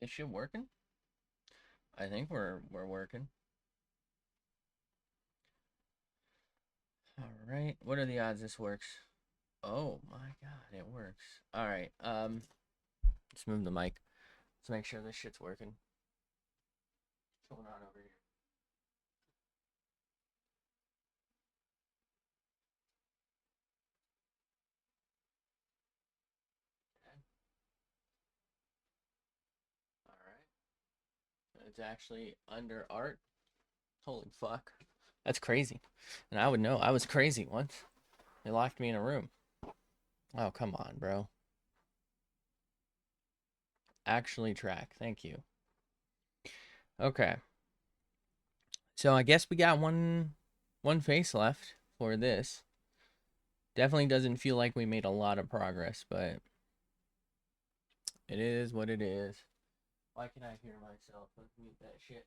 Is shit working? I think we're working. All right. What are the odds this works? Oh my god, it works. All right. Let's move the mic. Let's make sure this shit's working. What's going on over here? Okay. All right. It's actually under art. Holy fuck. That's crazy. And I would know. I was crazy once. They locked me in a room. Oh, come on, bro. Actually track. Thank you. Okay. So I guess we got one face left for this. Definitely doesn't feel like we made a lot of progress, but it is what it is. Why can I hear myself? Let's mute that shit.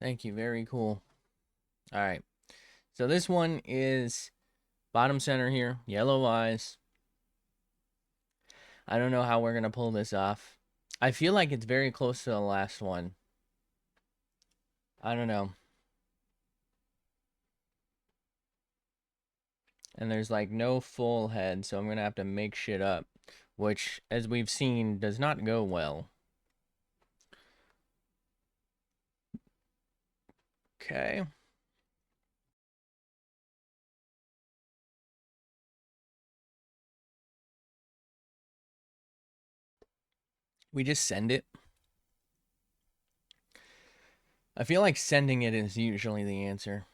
Thank you. Very cool. All right. So this one is bottom center here. Yellow eyes. I don't know how we're going to pull this off. I feel like it's very close to the last one. I don't know. And there's like no full head, so I'm going to have to make shit up, which, as we've seen, does not go well. Okay. We just send it. I feel like sending it is usually the answer.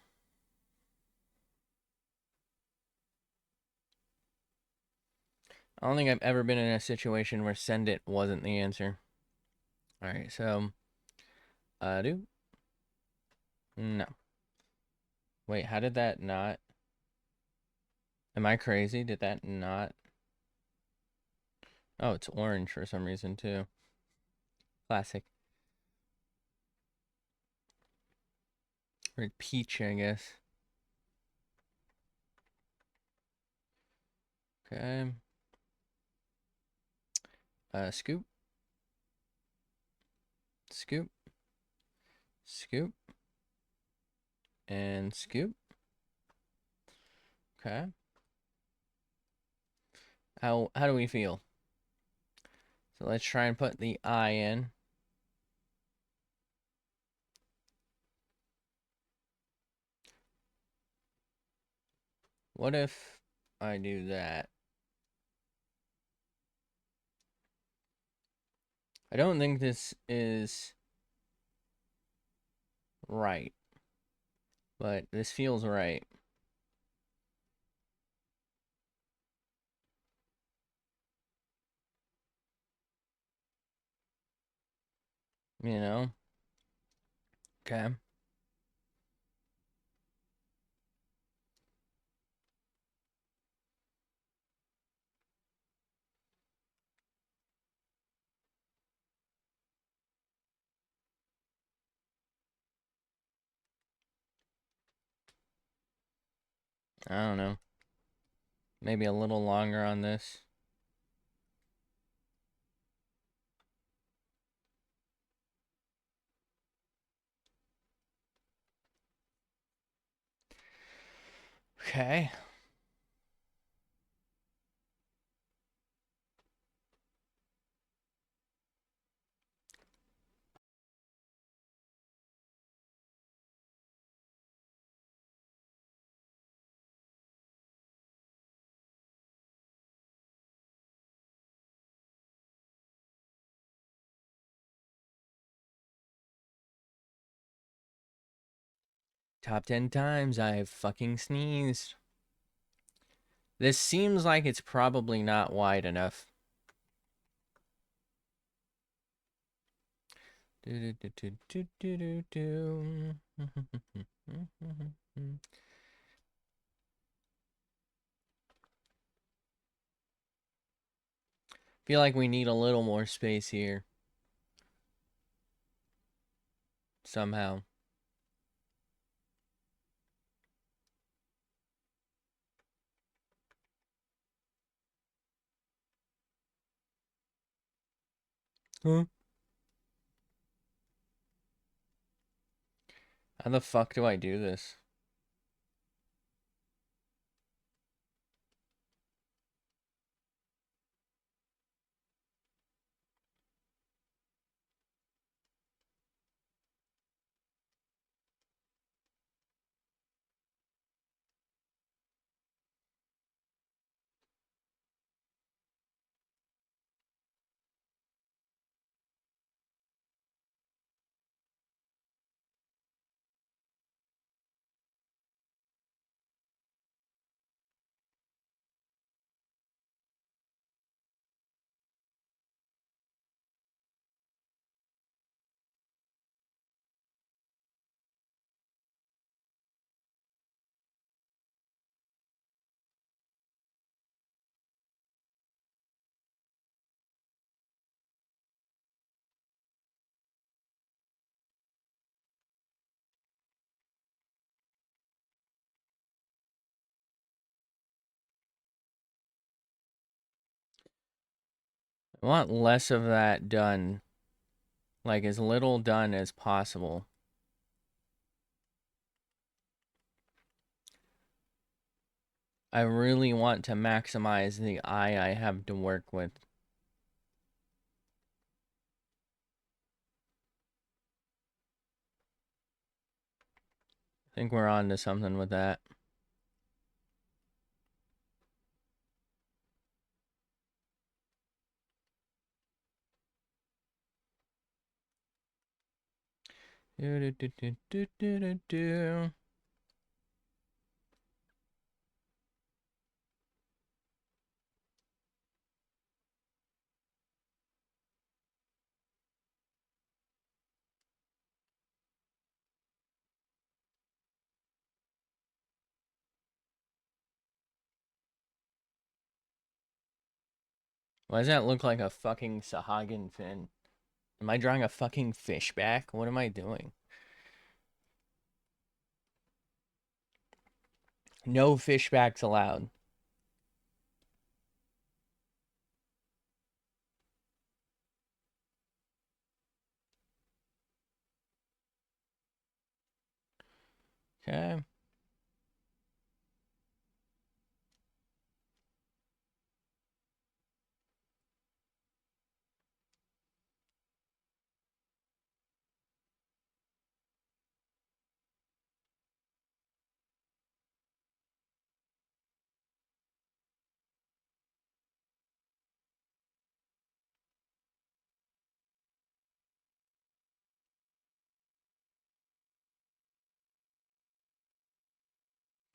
I don't think I've ever been in a situation where send it wasn't the answer. All right, so do no. Wait, how did that not? Am I crazy? Did that not? Oh, it's orange for some reason too. Classic. Or peach, I guess. Okay. Scoop, scoop, scoop, and scoop. Okay. How do we feel? So let's try and put the I in. What if I do that? I don't think this is right, but this feels right. You know? Okay. I don't know. Maybe a little longer on this. Okay. Top 10 times I've fucking sneezed. This seems like it's probably not wide enough. Do, do, do, do, do, do, do. Feel like we need a little more space here. Somehow. Huh? How the fuck do I do this? I want less of that done. Like, as little done as possible. I really want to maximize the eye I have to work with. I think we're on to something with that. Do, do, do, do, do, do, do. Why does that look like a fucking Sahagin fin? Am I drawing a fucking fish back? What am I doing? No fishbacks allowed. Okay.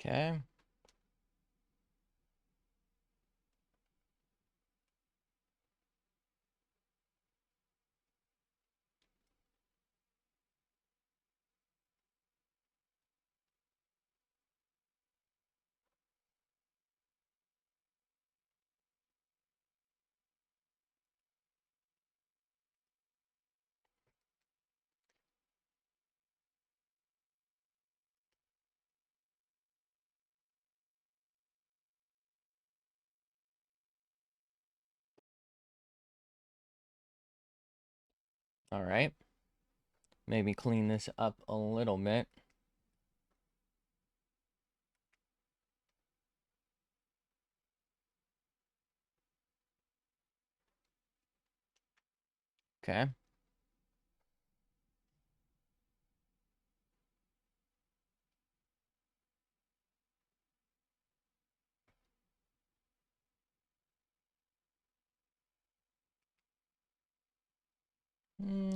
Okay. All right. Maybe clean this up a little bit. Okay.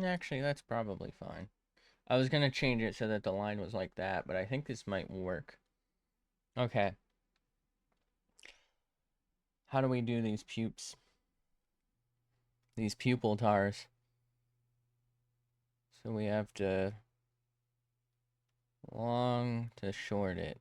Actually, that's probably fine. I was going to change it so that the line was like that, but I think this might work. Okay. How do we do these pupils? These pupil tars. So we have to long to short it.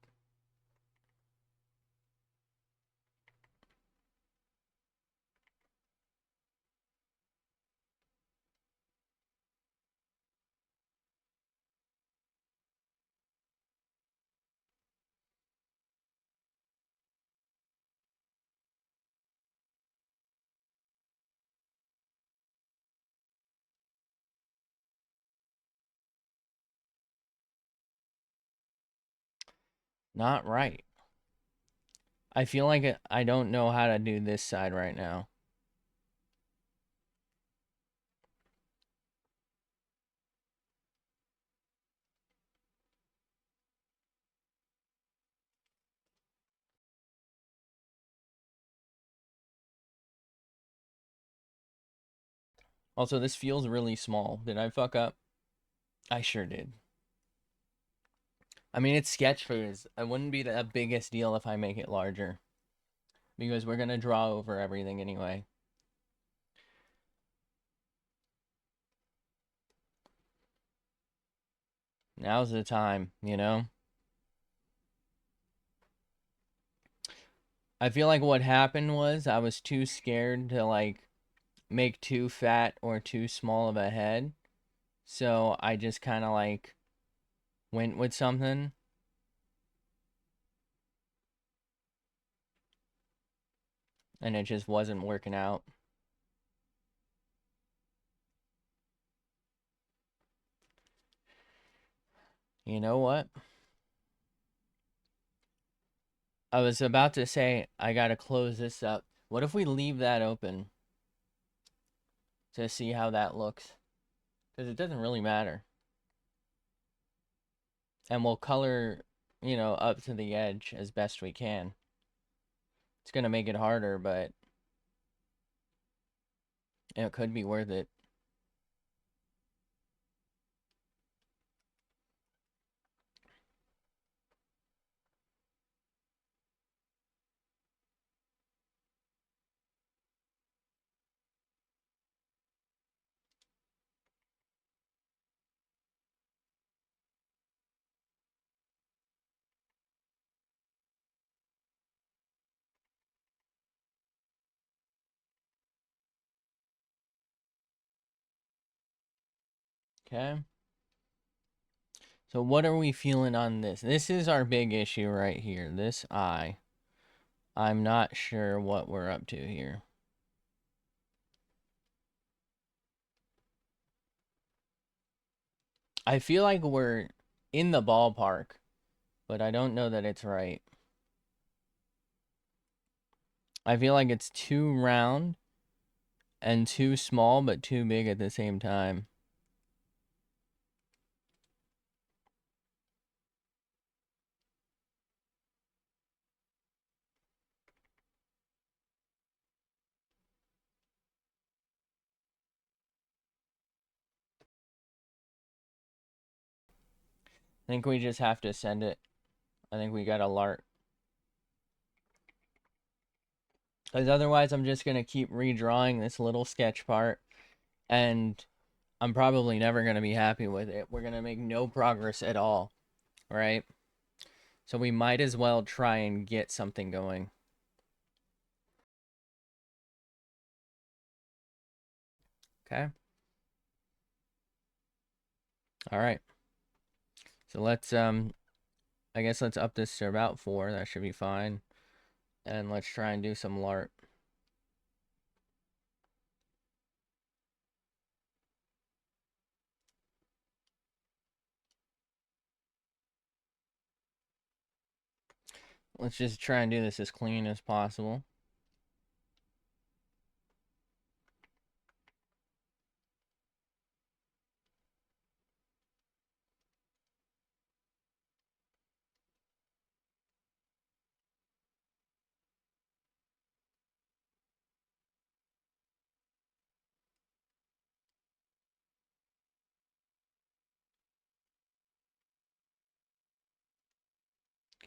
not right. I feel like I don't know how to do this side right now. Also, this feels really small. Did I fuck up? I sure did. I mean, it's sketch phase. It wouldn't be the biggest deal if I make it larger. Because we're gonna draw over everything anyway. Now's the time, you know? I feel like what happened was I was too scared to, like, make too fat or too small of a head. So I just kind of, like, went with something. And it just wasn't working out. You know what? I was about to say I gotta close this up. What if we leave that open to see how that looks? Because it doesn't really matter. And we'll color, up to the edge as best we can. It's gonna make it harder, but it could be worth it. Okay? So what are we feeling on this? This is our big issue right here. This eye. I'm not sure what we're up to here. I feel like we're in the ballpark, but I don't know that it's right. I feel like it's too round and too small, but too big at the same time. I think we just have to send it. I think we got a LART. Because otherwise, I'm just going to keep redrawing this little sketch part. And I'm probably never going to be happy with it. We're going to make no progress at all. Right? So we might as well try and get something going. Okay? All right. So let's, I guess let's up this to about 4. That should be fine. And let's try and do some LART. Let's just try and do this as clean as possible.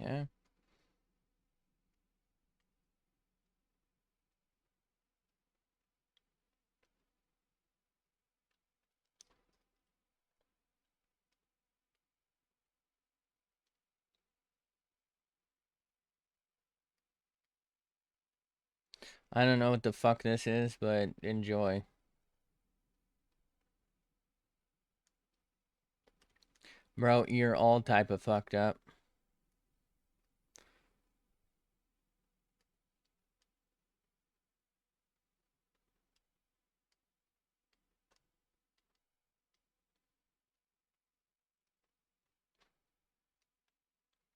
Okay. I don't know what the fuck this is, but enjoy. Bro, you're all type of fucked up.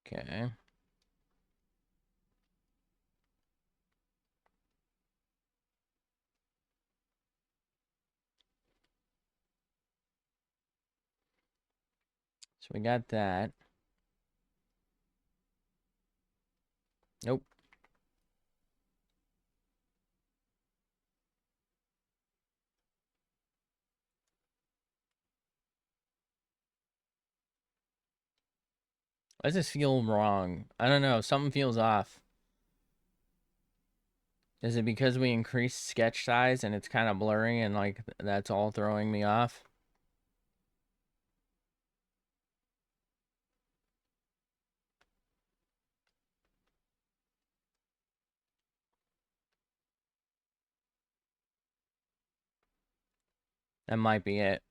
Okay. So we got that. Nope. Why does this feel wrong? I don't know. Something feels off. Is it because we increased sketch size and it's kind of blurry and like that's all throwing me off? That might be it.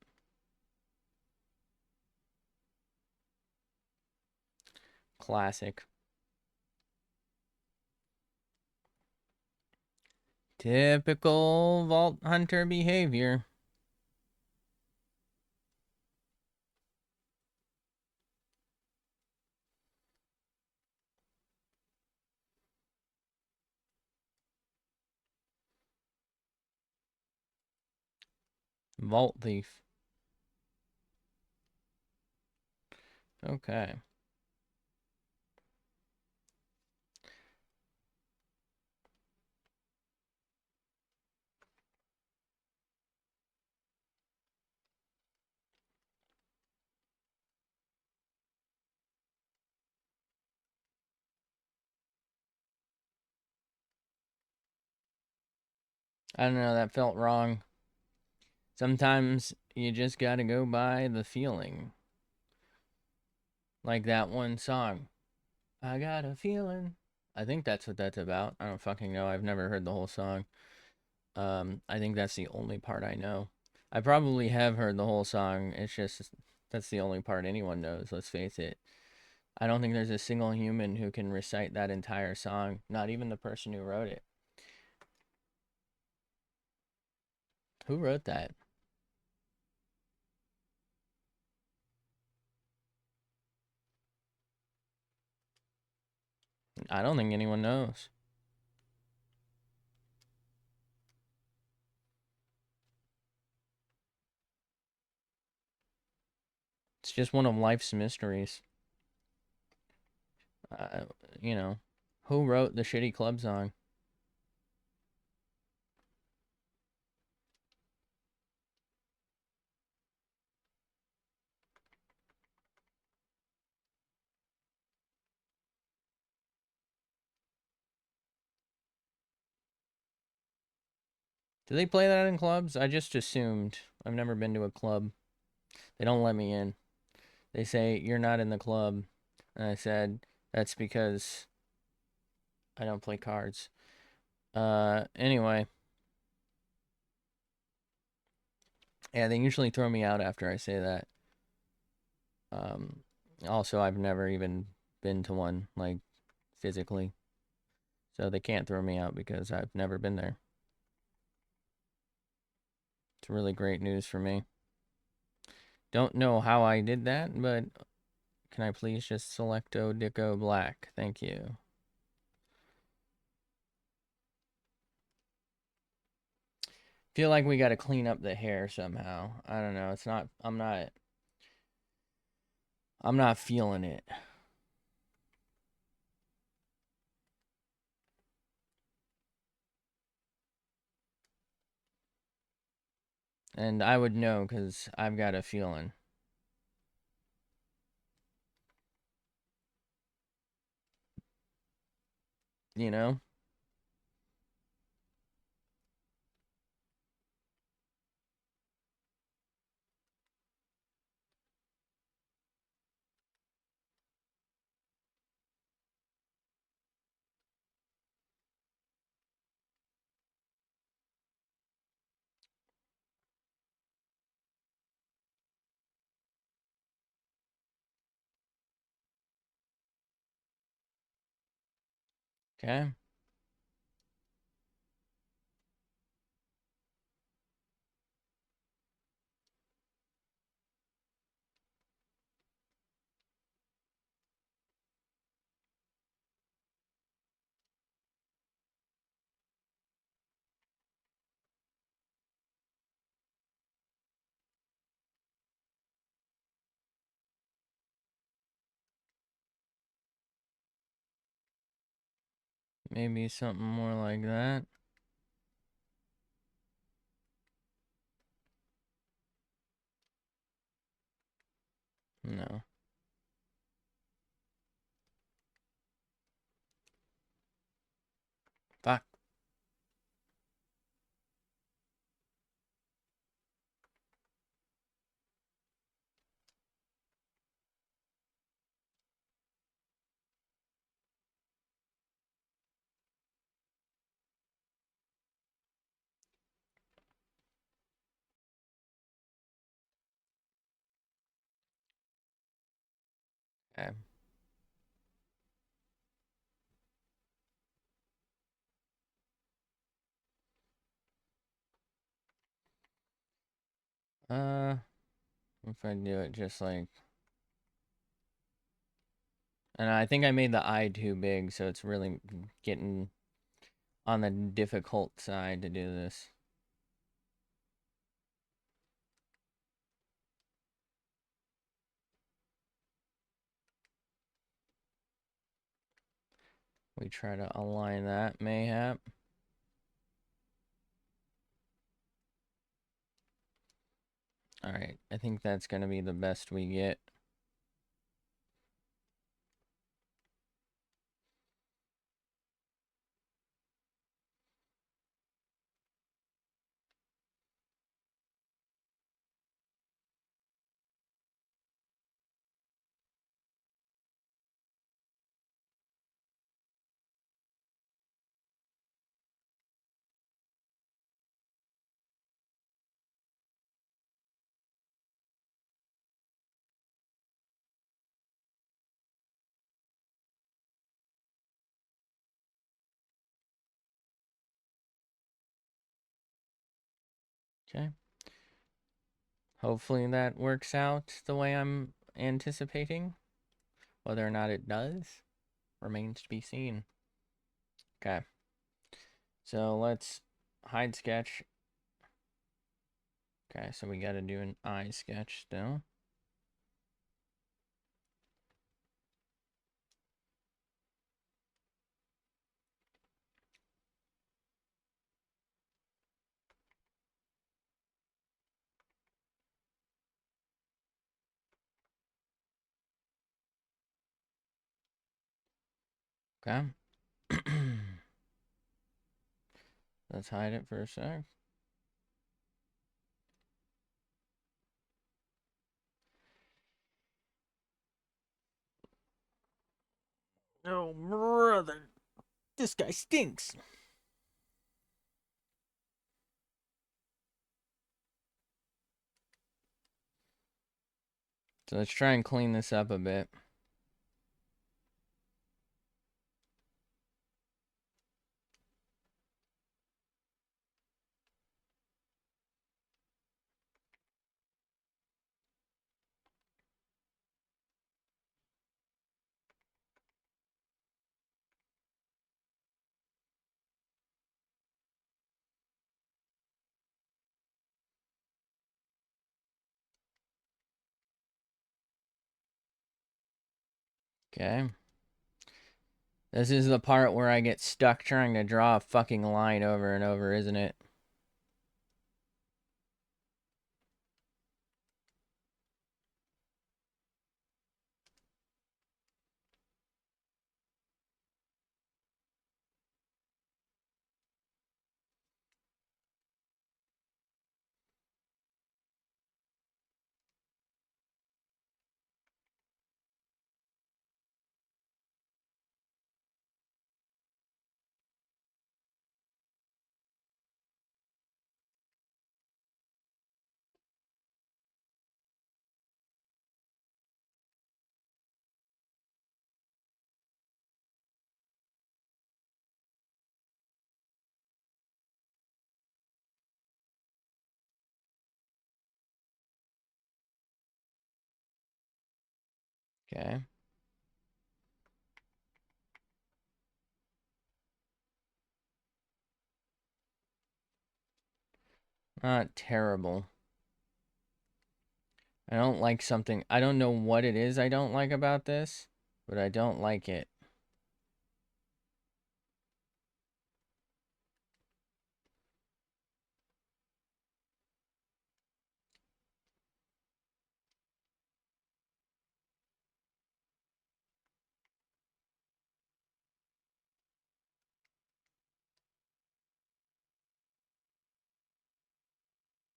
Classic. Typical Vault Hunter behavior. Vault Thief. Okay. I don't know, that felt wrong. Sometimes you just gotta go by the feeling. Like that one song. I got a feeling. I think that's what that's about. I don't fucking know. I've never heard the whole song. I think that's the only part I know. I probably have heard the whole song. It's just that's the only part anyone knows, let's face it. I don't think there's a single human who can recite that entire song, not even the person who wrote it. Who wrote that? I don't think anyone knows. It's just one of life's mysteries. Uh, you know, who wrote the shitty club song? Do they play that in clubs? I just assumed. I've never been to a club. They don't let me in. They say, you're not in the club. And I said, that's because I don't play cards. Anyway. Yeah, they usually throw me out after I say that. Um, also, I've never even been to one, like, physically. So they can't throw me out because I've never been there. It's really great news for me. Don't know how I did that, but can I please just selecto Dicko Black? Thank you. Feel like we got to clean up the hair somehow. I don't know. It's not. I'm not feeling it. And I would know because I've got a feeling. You know? Okay. Maybe something more like that. No. Fuck. Okay. If I do it just like... And I think I made the eye too big, so it's really getting on the difficult side to do this. We try to align that, mayhap. Alright, I think that's going to be the best we get. Okay. Hopefully that works out the way I'm anticipating. Whether or not it does remains to be seen. Okay. So let's hide sketch. Okay, so we got to do an eye sketch still. Okay. Let's hide it for a sec. Oh, brother. This guy stinks. So let's try and clean this up a bit. Okay. This is the part where I get stuck trying to draw a fucking line over and over, isn't it? Okay. Not terrible. I don't like something. I don't know what it is I don't like about this, but I don't like it.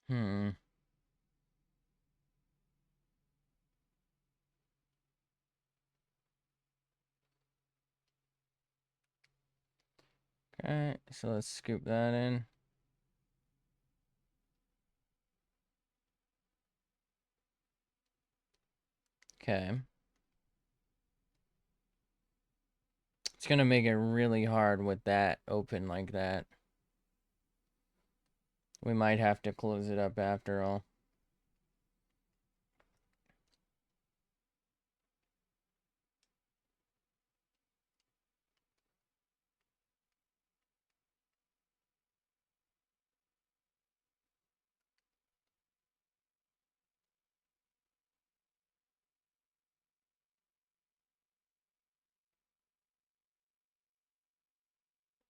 Hmm. Okay, so let's scoop that in. Okay. It's gonna make it really hard with that open like that. We might have to close it up after all.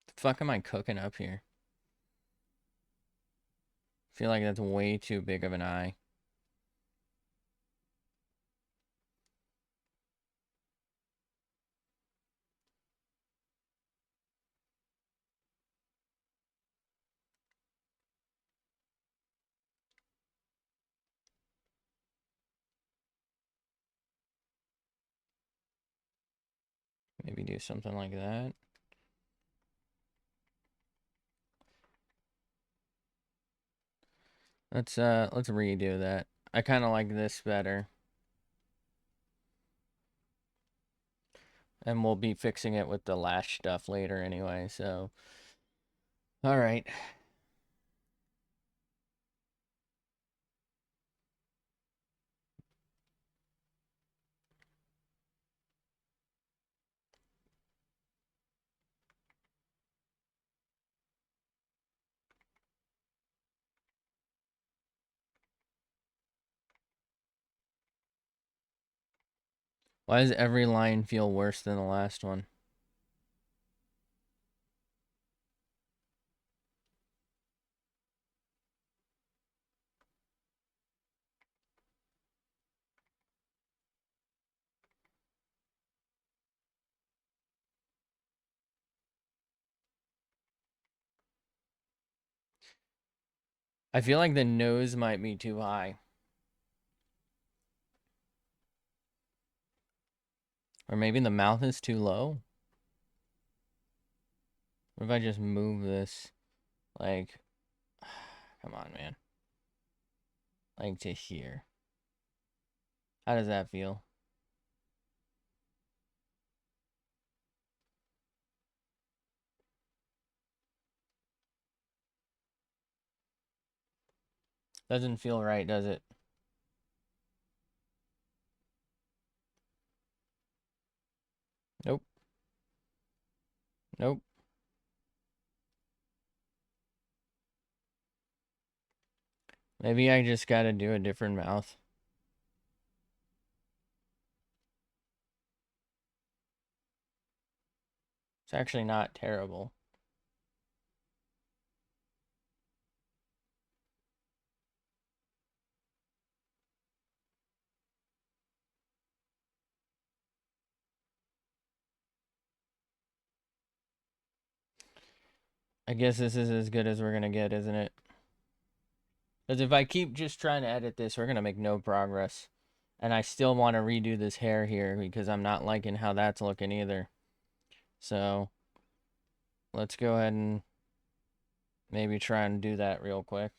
The fuck am I cooking up here? Feel like that's way too big of an eye. Maybe do something like that. Let's redo that. I kind of like this better. And we'll be fixing it with the lash stuff later anyway, so. All right. Why does every line feel worse than the last one? I feel like the nose might be too high. Or maybe the mouth is too low. What if I just move this, like, come on, man. Like to here. How does that feel? Doesn't feel right, does it? Nope. Nope. Maybe I just gotta do a different mouth. It's actually not terrible. I guess this is as good as we're gonna get, isn't it? Because if I keep just trying to edit this, we're gonna make no progress. And I still want to redo this hair here because I'm not liking how that's looking either. So let's go ahead and maybe try and do that real quick.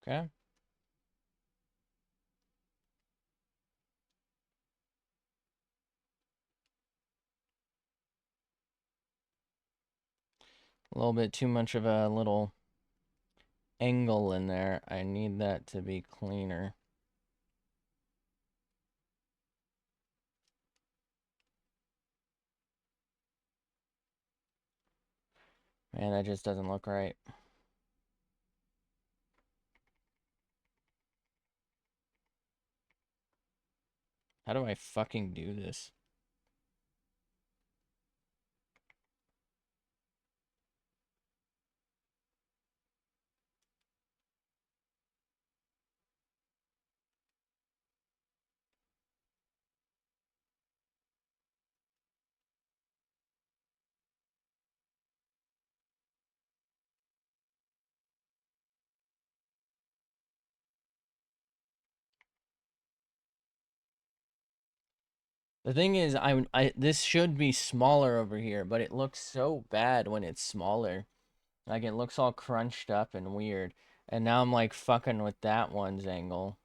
Okay. A little bit too much of a little angle in there. I need that to be cleaner. Man, that just doesn't look right. How do I fucking do this? The thing is, this should be smaller over here, but it looks so bad when it's smaller. Like, it looks all crunched up and weird. And now I'm, like, fucking with that one's angle.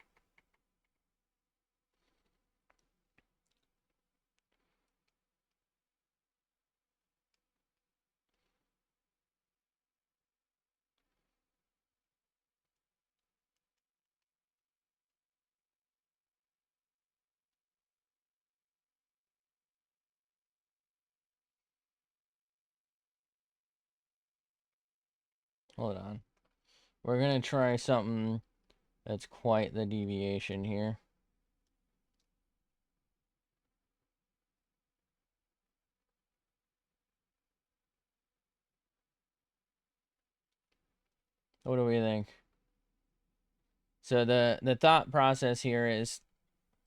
Hold on. We're gonna try something that's quite the deviation here. What do we think? So the thought process here is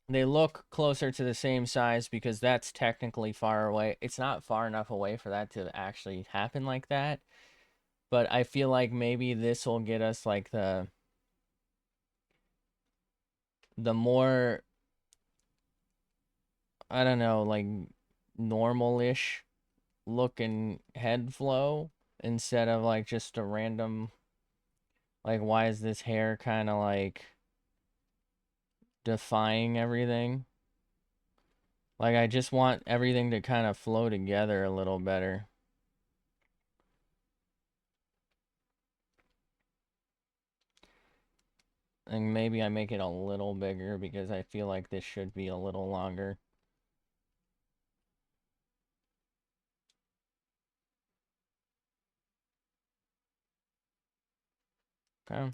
they look closer to the same size because that's technically far away. It's not far enough away for that to actually happen like that. But I feel like maybe this will get us like the more, I don't know, like normal-ish looking head flow instead of like just a random, like, why is this hair kind of like defying everything? Like, I just want everything to kind of flow together a little better. And maybe I make it a little bigger because I feel like this should be a little longer. Okay.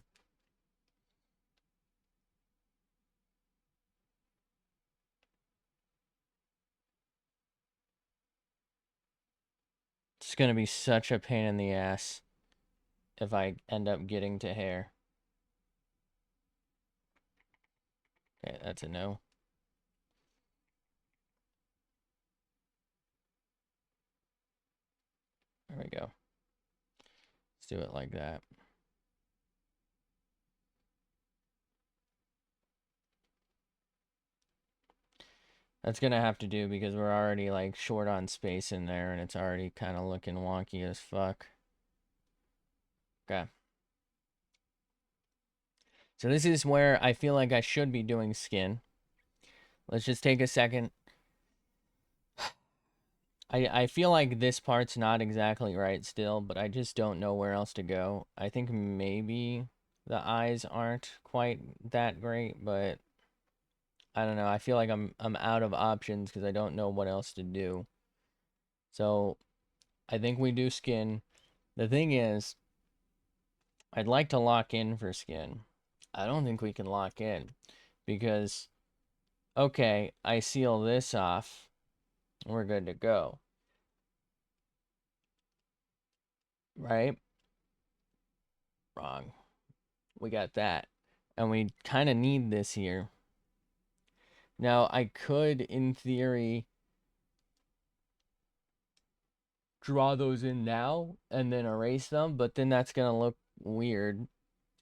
It's gonna be such a pain in the ass if I end up getting to hair. Okay, that's a no. There we go. Let's do it like that. That's gonna have to do because we're already like short on space in there and it's already kind of looking wonky as fuck. Okay. So this is where I feel like I should be doing skin. Let's just take a second. I feel like this part's not exactly right still, but I just don't know where else to go. I think maybe the eyes aren't quite that great, but I don't know. I feel like I'm out of options because I don't know what else to do. So I think we do skin. The thing is, I'd like to lock in for skin. I don't think we can lock in because, okay, I seal this off. We're good to go. Right? Wrong. We got that. And we kind of need this here. Now, I could, in theory, draw those in now and then erase them, but then that's going to look weird.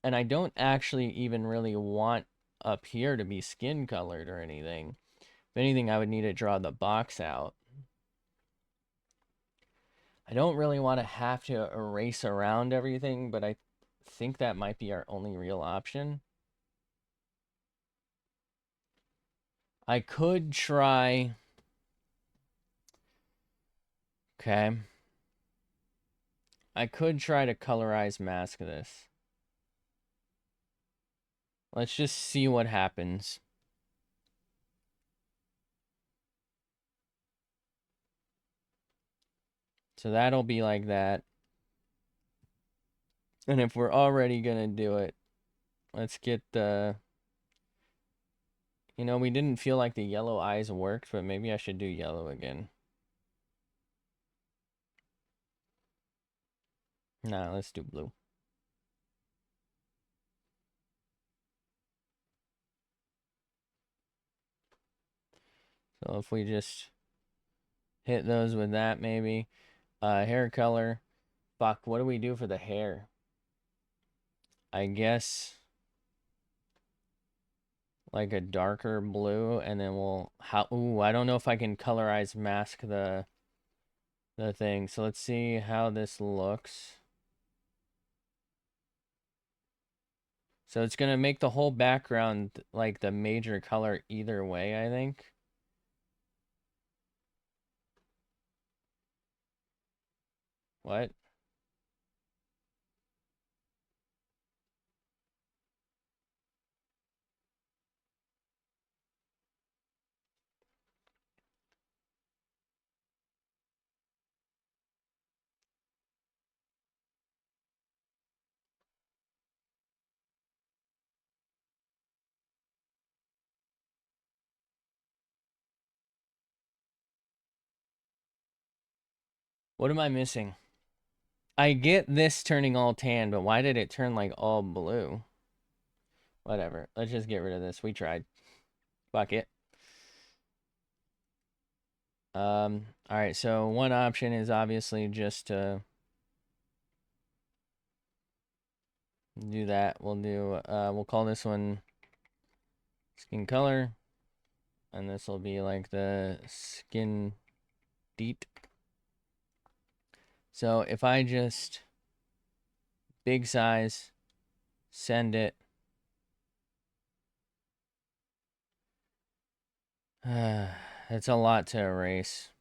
And I don't actually even really want up here to be skin colored or anything. If anything, I would need to draw the box out. I don't really want to have to erase around everything, but I think that might be our only real option. I could try... Okay. I could try to colorize mask this. Let's just see what happens. So that'll be like that. And if we're already gonna do it, let's get the... You know, we didn't feel like the yellow eyes worked, but maybe I should do yellow again. Nah, let's do blue. So if we just hit those with that, maybe. Hair color. Fuck, what do we do for the hair? I guess... like a darker blue, and then we'll ooh, I don't know if I can colorize mask the thing. So let's see how this looks. So it's gonna make the whole background like the major color either way, I think. What? What am I missing? I get this turning all tan, but why did it turn like all blue? Whatever. Let's just get rid of this. We tried. Fuck it. All right, so one option is obviously just to do that. We'll call this one skin color, and this will be like the skin deet. So if I just big size, send it. It's a lot to erase.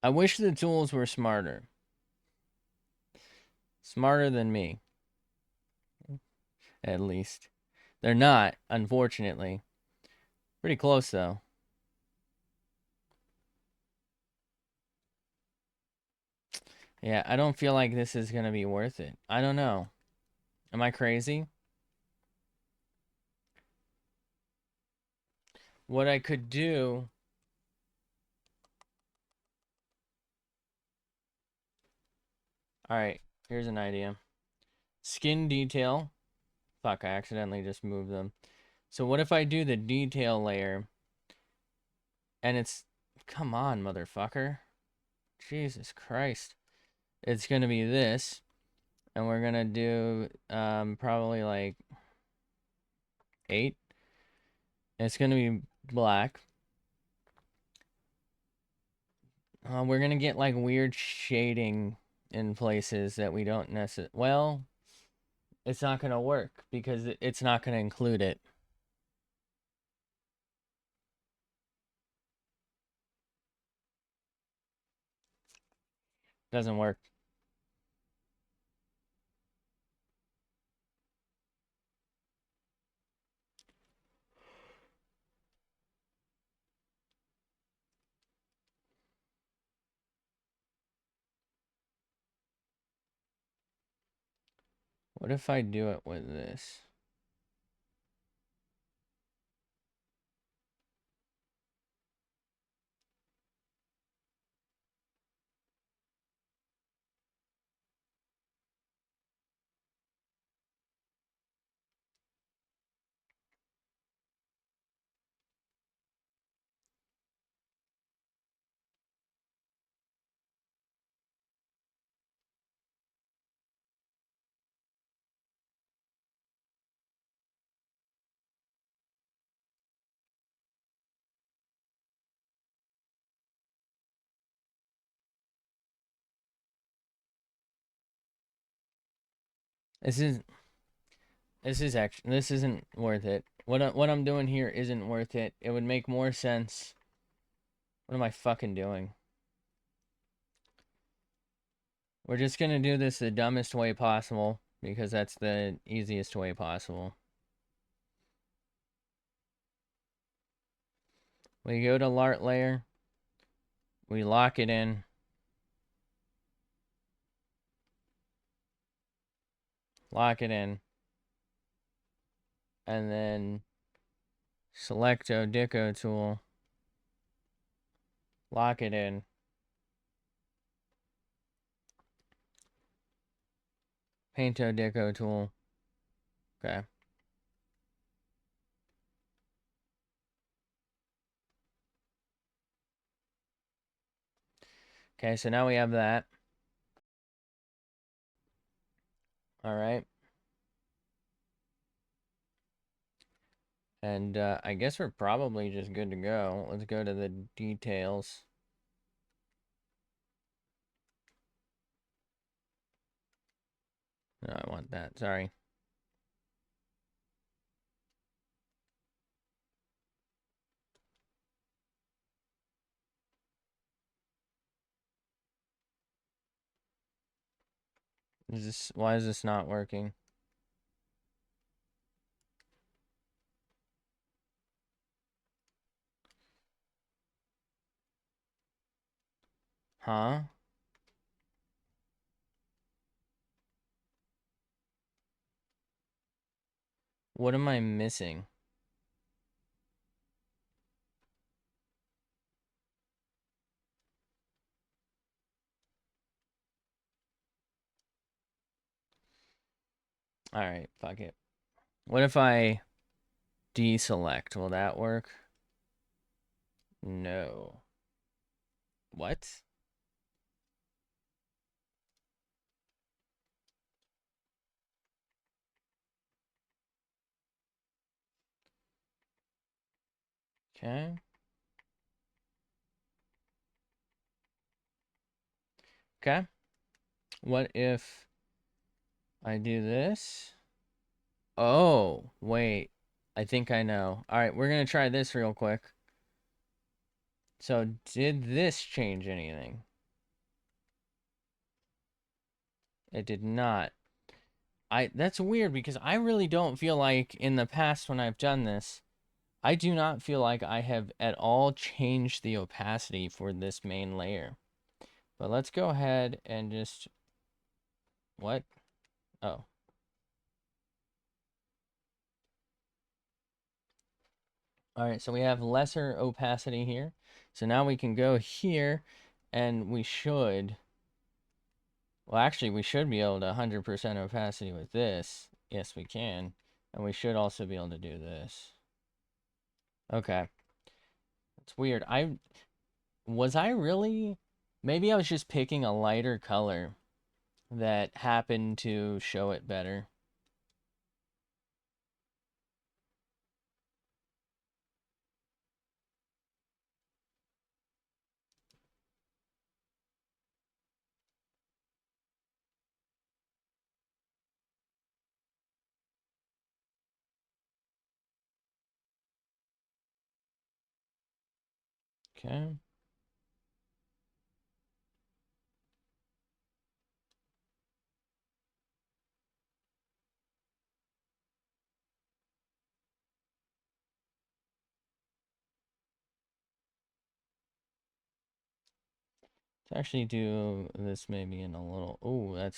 I wish the tools were smarter. Smarter than me, at least. They're not, unfortunately. Pretty close, though. Yeah, I don't feel like this is gonna be worth it. I don't know. Am I crazy? What I could do... Alright, here's an idea. Skin detail. Fuck, I accidentally just moved them. So what if I do the detail layer, and it's... Come on, motherfucker. Jesus Christ. It's gonna be this, and we're gonna do probably like 8. It's gonna be black. We're gonna get like weird shading in places that we don't necessarily... Well, it's not gonna work because it's not gonna include it. Doesn't work. What if I do it with this? This is this isn't worth it. What I'm doing here isn't worth it. It would make more sense. What am I fucking doing? We're just gonna do this the dumbest way possible because that's the easiest way possible. We go to LART layer. We lock it in. Lock it in. And then select Deco tool. Lock it in. Paint Deco tool. Okay. Okay, so now we have that. All right. And I guess we're probably just good to go. Let's go to the details. No, I want that. Sorry. Why is this not working? Huh? What am I missing? All right, fuck it. What if I deselect? Will that work? No. What? Okay. Okay. What if I do this? Oh, wait. I think I know. All right, we're going to try this real quick. So, did this change anything? It did not. That's weird because I really don't feel like in the past when I've done this, I do not feel like I have at all changed the opacity for this main layer. But let's go ahead and just what? Oh. All right, so we have lesser opacity here. So now we can go here and we should, well, actually, we should be able to 100% opacity with this. Yes, we can. And we should also be able to do this. Okay. It's weird. Was I really, maybe I was just picking a lighter color that happened to show it better. Okay. Let's actually do this maybe in a little, oh,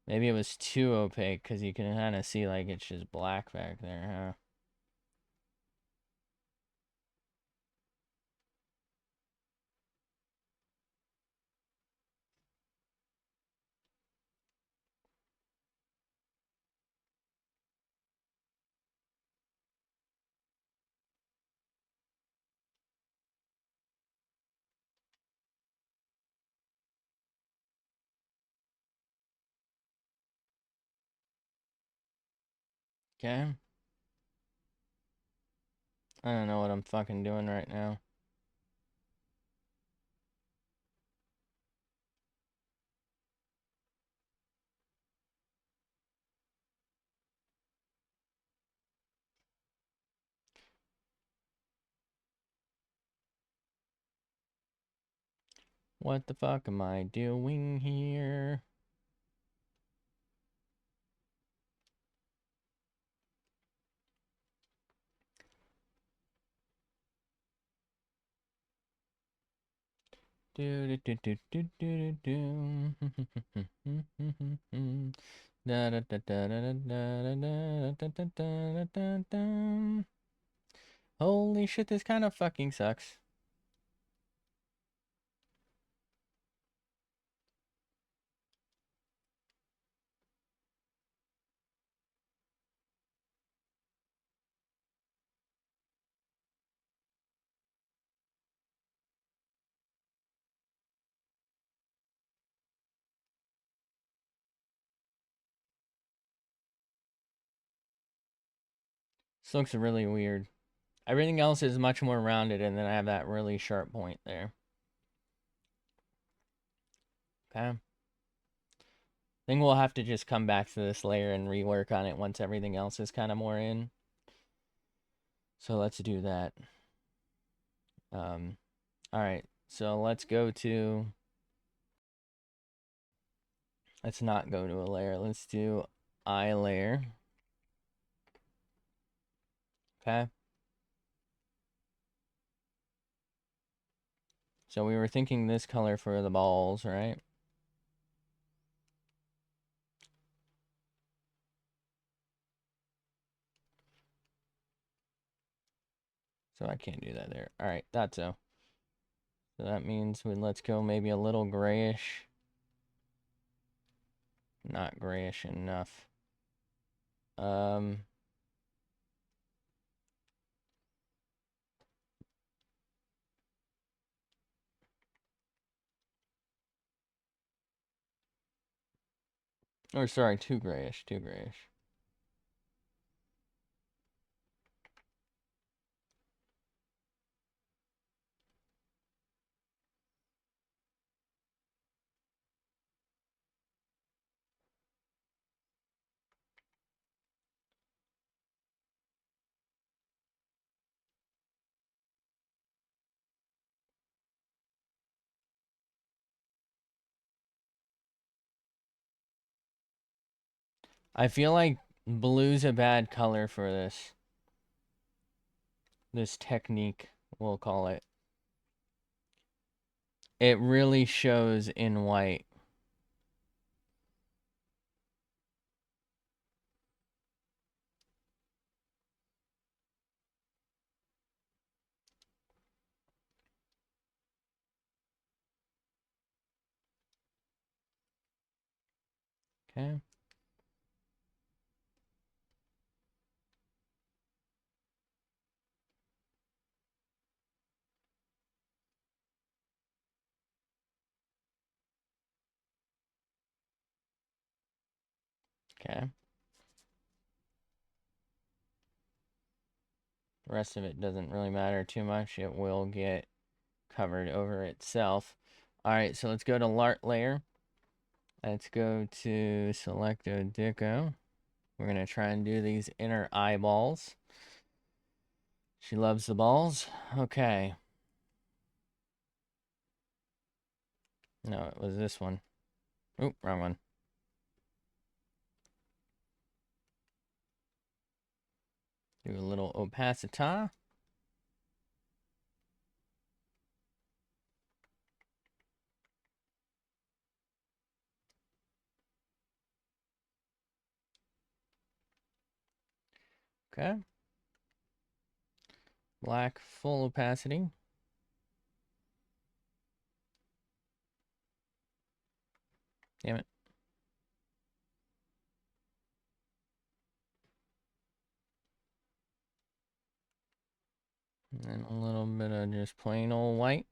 maybe it was too opaque because you can kind of see like it's just black back there, huh? Okay. I don't know what I'm fucking doing right now. What the fuck am I doing here? Do do do do do do do. Da da da da da da da da da da da da. Holy shit, this kind of fucking sucks. This looks really weird. Everything else is much more rounded, and then I have that really sharp point there. Okay. I think we'll have to just come back to this layer and rework on it once everything else is kind of more in. So let's do that. All right, so let's not go to a layer. Let's do eye layer. Okay. So we were thinking this color for the balls, right? So I can't do that there. All right, that's so. So that means let's go maybe a little grayish. Not grayish enough. Or sorry, too grayish, too grayish. I feel like blue's a bad color for this. This technique, we'll call it. It really shows in white. Okay. Okay. The rest of it doesn't really matter too much. It will get covered over itself. All right, so let's go to Lart layer. Let's go to Selecto Deco. We're going to try and do these inner eyeballs. She loves the balls. Okay. No, it was this one. Oop, wrong one. Do a little opacity. Okay. Black full opacity. Damn it. And then a little bit of just plain old white.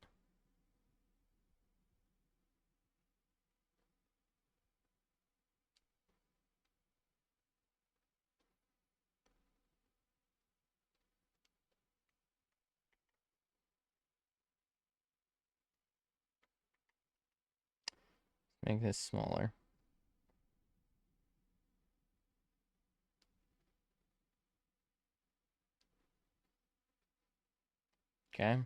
Make this smaller. Okay.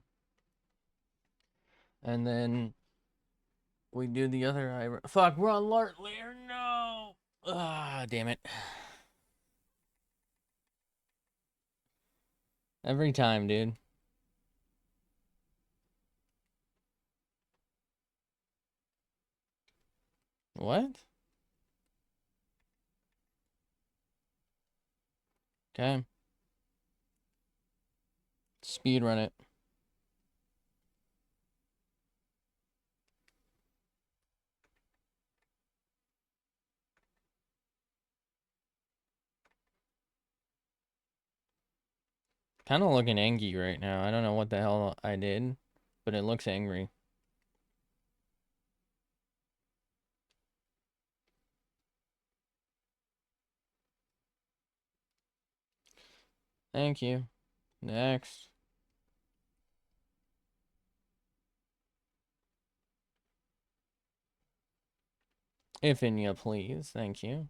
And then we do the other eye. Fuck, we're on Lart layer. No. Ah, damn it. Every time, dude. What? Okay. Speed run it. Kind of looking angry right now. I don't know what the hell I did, but it looks angry. Thank you. Next. If in you please. Thank you.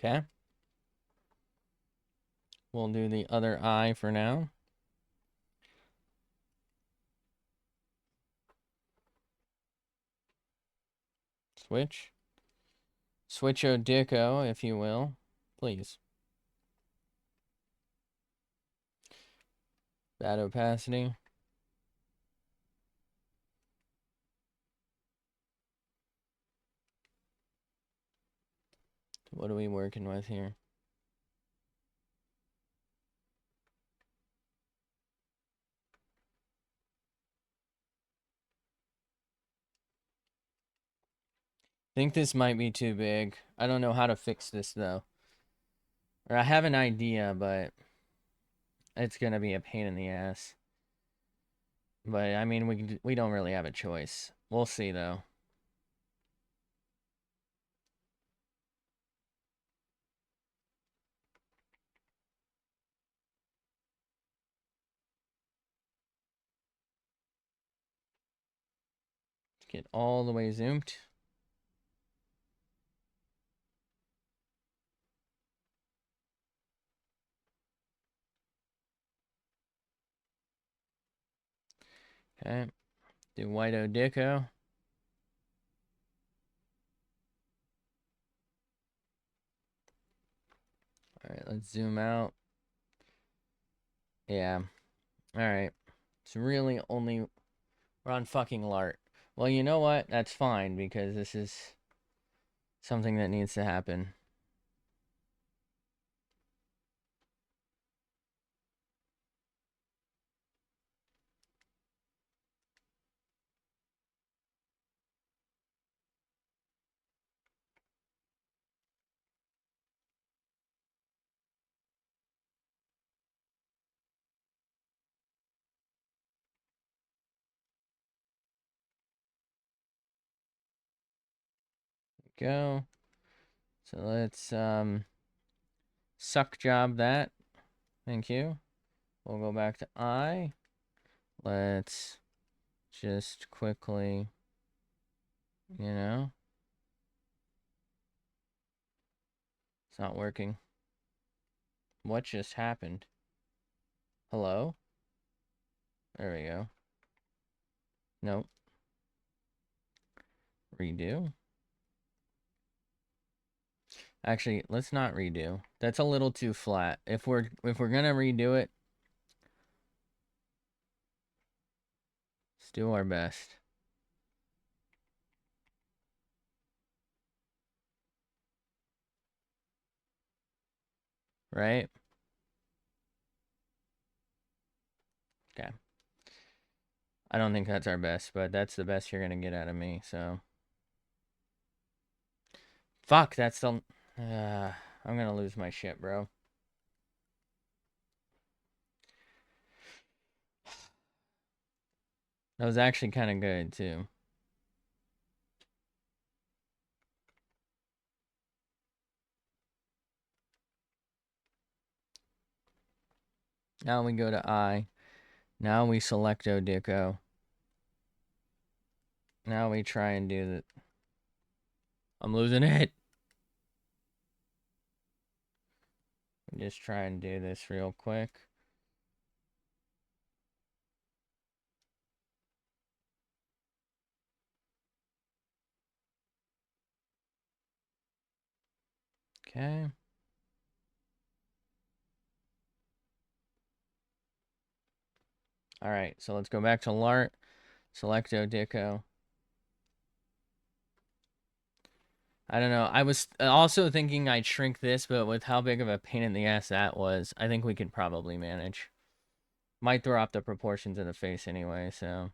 Okay. We'll do the other eye for now. Switch. Switcho Dicko, if you will. Please. Bad opacity. What are we working with here? Think this might be too big. I don't know how to fix this though. Or I have an idea, but it's gonna be a pain in the ass. But I mean, we don't really have a choice. We'll see though. Get all the way zoomed. Okay. Do Whiteo Dicko. Alright, let's zoom out. Yeah. Alright. It's really only... We're on fucking Lart. Well, you know what? That's fine, because this is something that needs to happen. Go. So let's suck job that. Thank you. We'll go back to I. Let's just quickly, you know. It's not working. What just happened? Hello? There we go. Nope. Redo. Actually, let's not redo. That's a little too flat. If we're gonna redo it, let's do our best. Right? Okay. I don't think that's our best, but that's the best you're gonna get out of me, so. Fuck, that's the... I'm gonna lose my shit, bro. That was actually kind of good, too. Now we go to I. Now we select Odicco. Now we try and do the... I'm losing it. Just try and do this real quick. Okay. All right, so let's go back to Lart. Select Odicco. I don't know. I was also thinking I'd shrink this, but with how big of a pain in the ass that was, I think we could probably manage. Might throw off the proportions of the face anyway, so.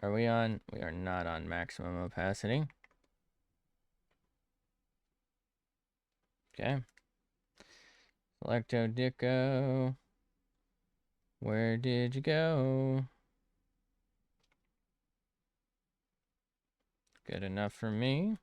Are we on? We are not on maximum opacity. Okay. Selecto Dicko. Where did you go? Good enough for me.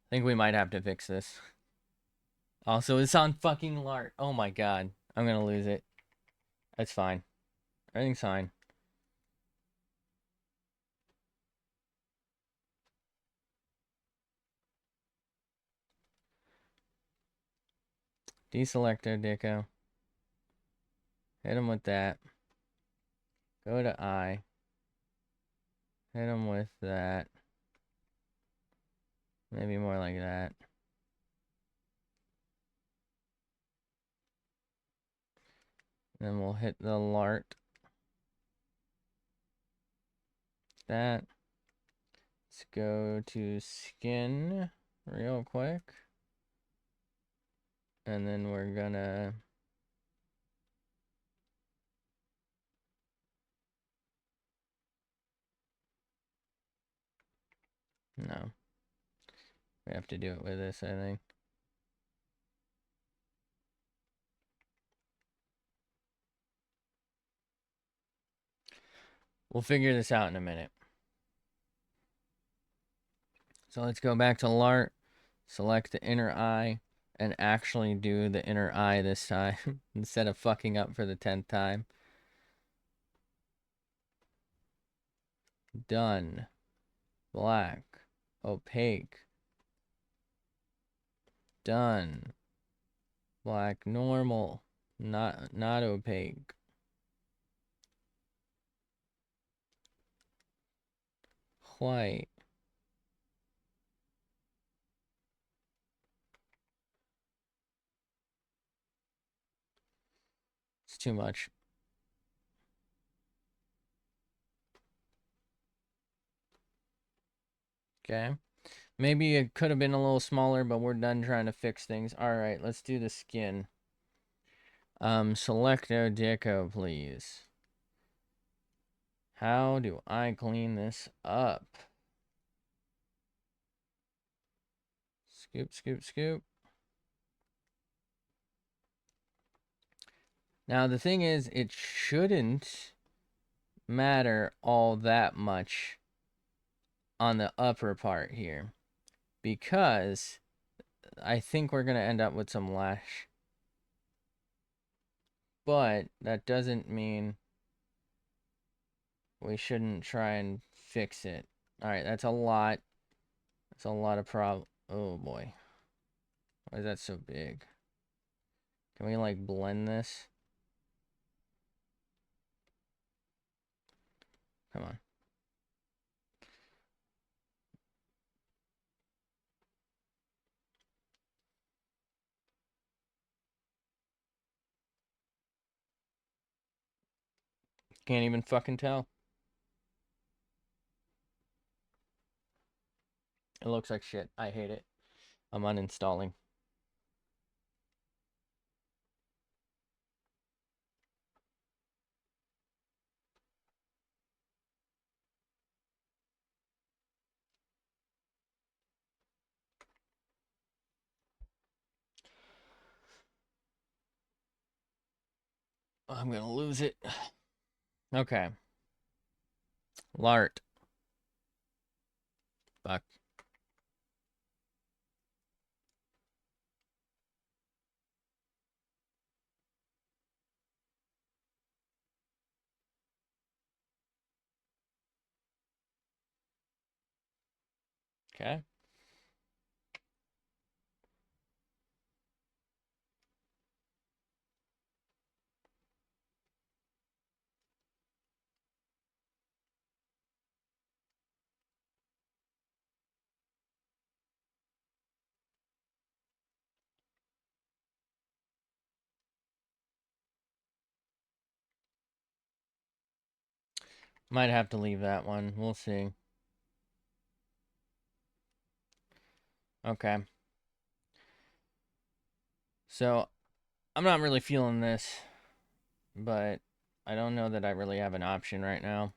I think we might have to fix this. Also, it's on fucking Lart. Oh my god. I'm gonna lose it. That's fine. Everything's fine. Deselecto Dicko. Hit him with that. Go to I. Hit him with that. Maybe more like that. Then we'll hit the Lart. That. Let's go to skin real quick. And then we're gonna... No. We have to do it with this, I think. We'll figure this out in a minute. So let's go back to Lart, select the inner eye, and actually do the inner eye this time instead of fucking up for the 10th time. Done. Black. Opaque. Done. Black normal. Not opaque. White. It's too much. Okay. Maybe it could have been a little smaller, but we're done trying to fix things. Alright, let's do the skin. Selecto Deco, please. How do I clean this up? Scoop, scoop, scoop. Now, the thing is, it shouldn't matter all that much on the upper part here, because I think we're going to end up with some lash. But that doesn't mean we shouldn't try and fix it. Alright, that's a lot. That's a lot of Oh, boy. Why is that so big? Can we, like, blend this? Come on. Can't even fucking tell. It looks like shit. I hate it. I'm uninstalling. I'm gonna lose it. Okay. Lart. Fuck. Okay. Might have to leave that one. We'll see. Okay. So, I'm not really feeling this, but I don't know that I really have an option right now.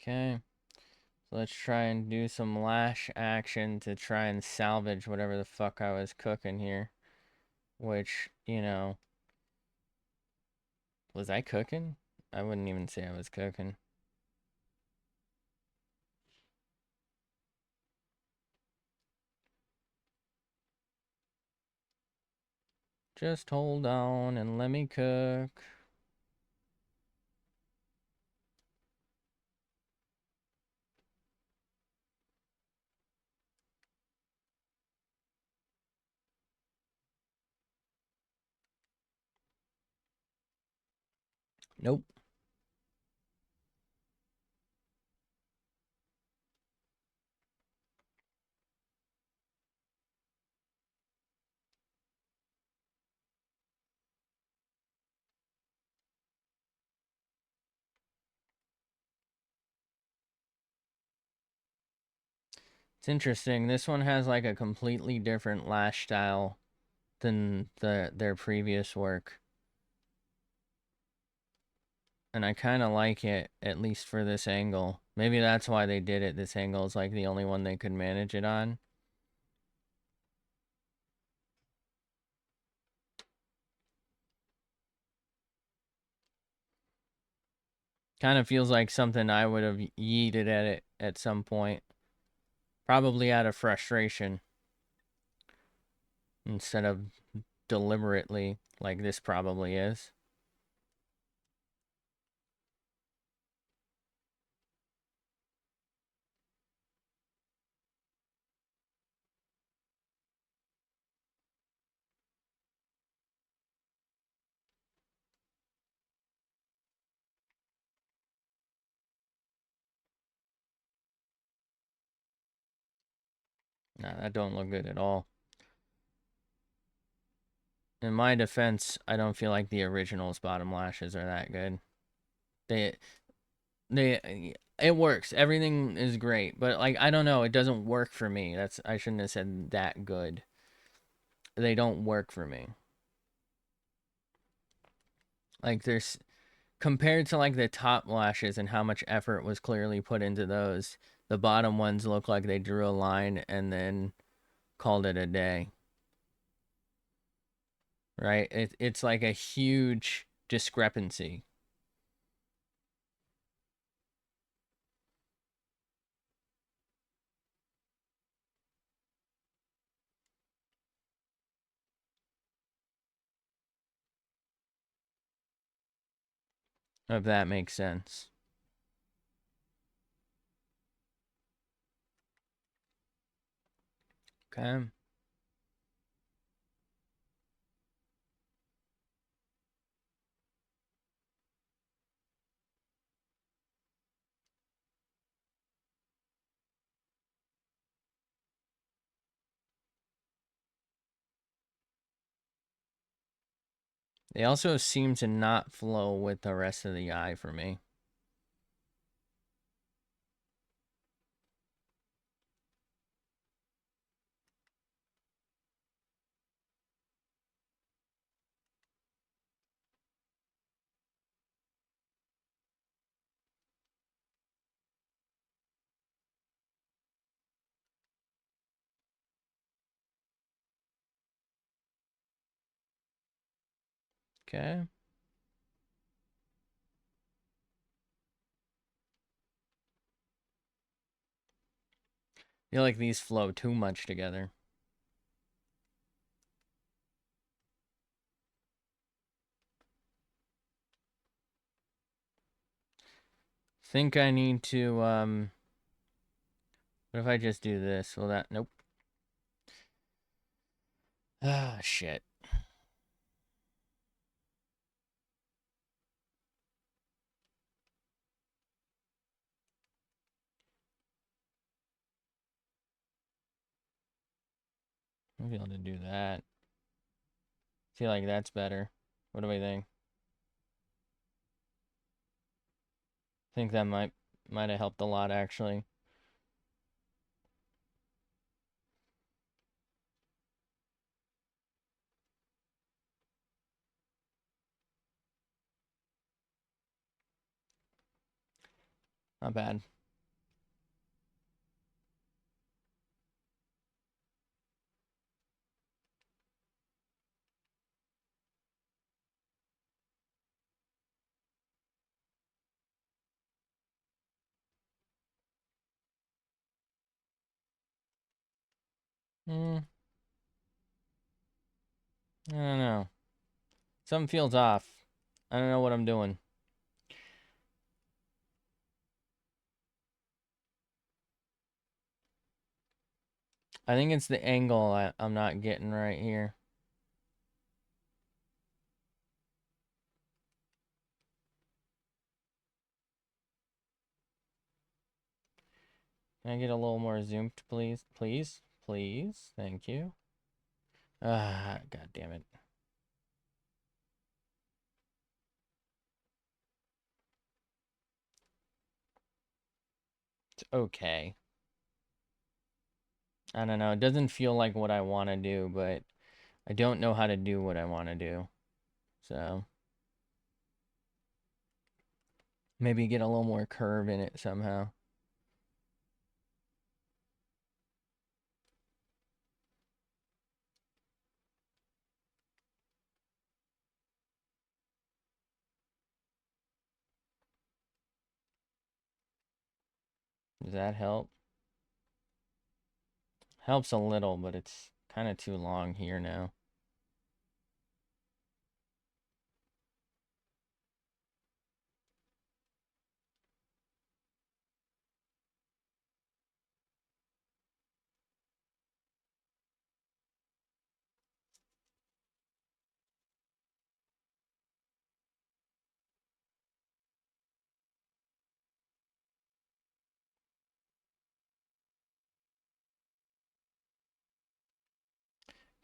Okay. So let's try and do some lash action to try and salvage whatever the fuck I was cooking here. Which, you know, was I cooking? I wouldn't even say I was cooking. Just hold on and let me cook. Nope. It's interesting. This one has like a completely different lash style than their previous work. And I kind of like it, at least for this angle. Maybe that's why they did it. This angle is like the only one they could manage it on. Kind of feels like something I would have yeeted at it at some point. Probably out of frustration. Instead of deliberately, like this probably is. Nah, that don't look good at all. In my defense, I don't feel like the original's bottom lashes are that good. They it works. Everything is great, but like I don't know, it doesn't work for me. I shouldn't have said that good. They don't work for me. Like there's compared to like the top lashes and how much effort was clearly put into those, the bottom ones look like they drew a line and then called it a day. Right? It's like a huge discrepancy. If that makes sense. Okay. They also seem to not flow with the rest of the eye for me. Okay. I feel like these flow too much together. Think I need to, what if I just do this? Will that, nope. Ah, shit. I'll be able to do that. Feel like that's better. What do I think? Think that might have helped a lot actually. Not bad. Hmm. I don't know. Something feels off. I don't know what I'm doing. I think it's the angle I'm not getting right here. Can I get a little more zoomed, please? Please? Please? Thank you. Ah, god damn it. It's okay. I don't know. It doesn't feel like what I want to do, but I don't know how to do what I want to do. So maybe get a little more curve in it somehow. Does that help? Helps a little, but it's kind of too long here now.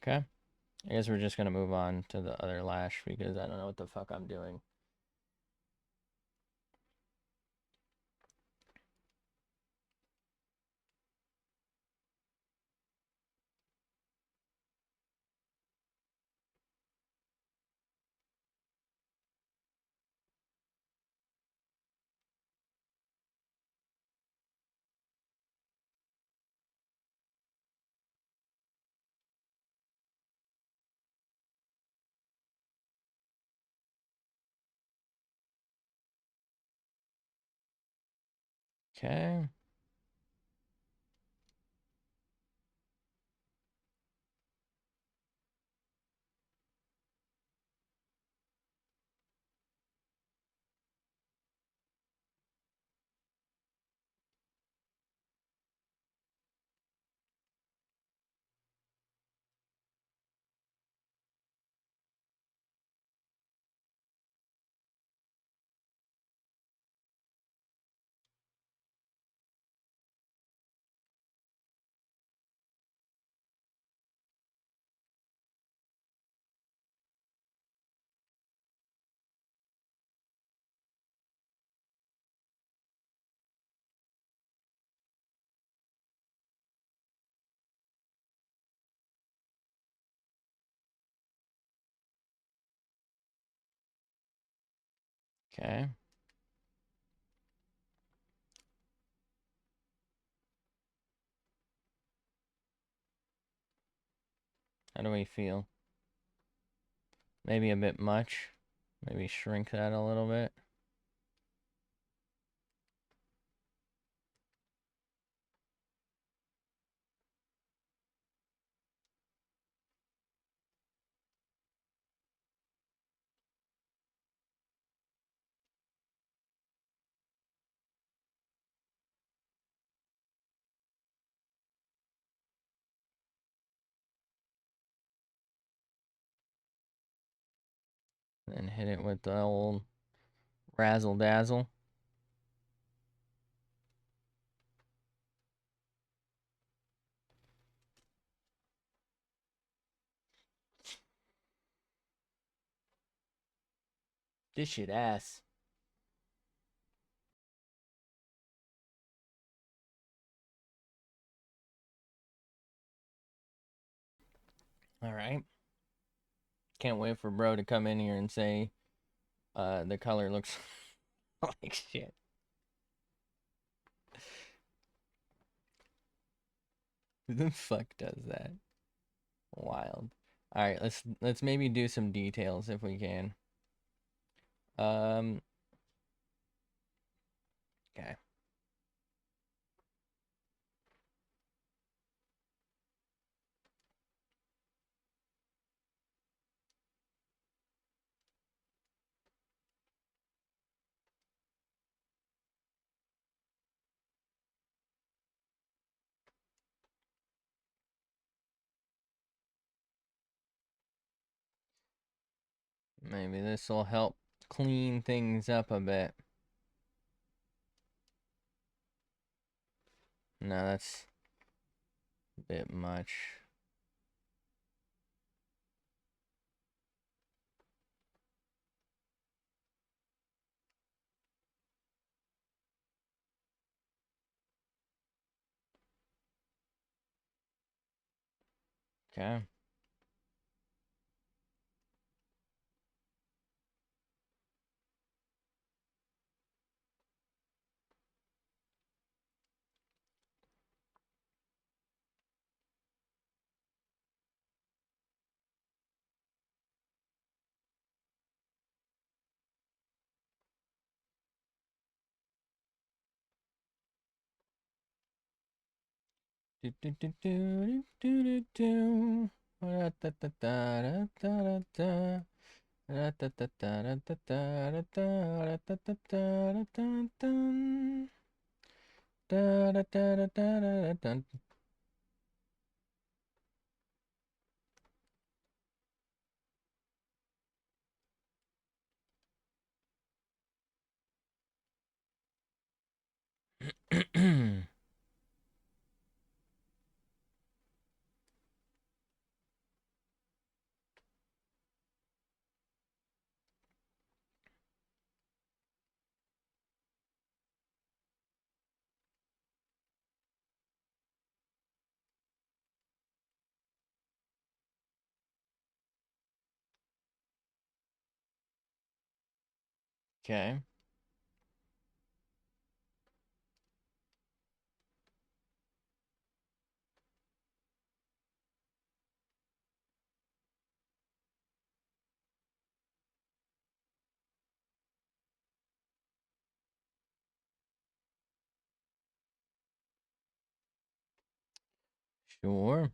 Okay. I guess we're just going to move on to the other lash because I don't know what the fuck I'm doing. Okay. Okay. How do we feel? Maybe a bit much. Maybe shrink that a little bit. And hit it with the old razzle dazzle. This shit ass. All right. Can't wait for bro to come in here and say the color looks like shit. Who the fuck does that? Wild. All right, let's maybe do some details if we can. Um okay. Maybe this will help clean things up a bit. No, that's a bit much. Okay. Do do do do do do do. Da da da da da da da da da da da da da da da da da da. Da da da da da da da. Okay. Sure.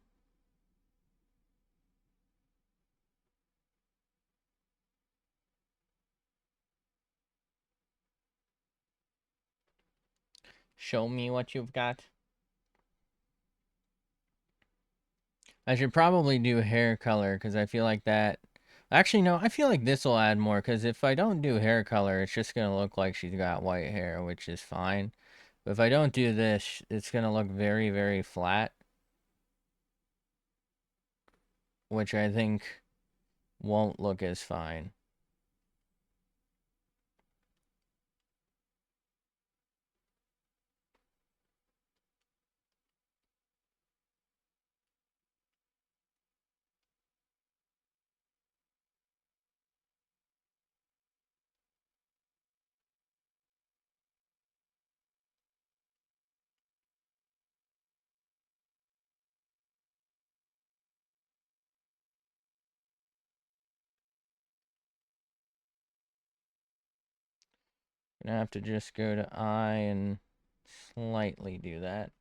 Show me what you've got. I should probably do hair color because I feel like that. Actually, no, I feel like this will add more because if I don't do hair color, it's just going to look like she's got white hair, which is fine. But if I don't do this, it's going to look very, very flat, which I think won't look as fine. Gonna have to just go to eye and slightly do that.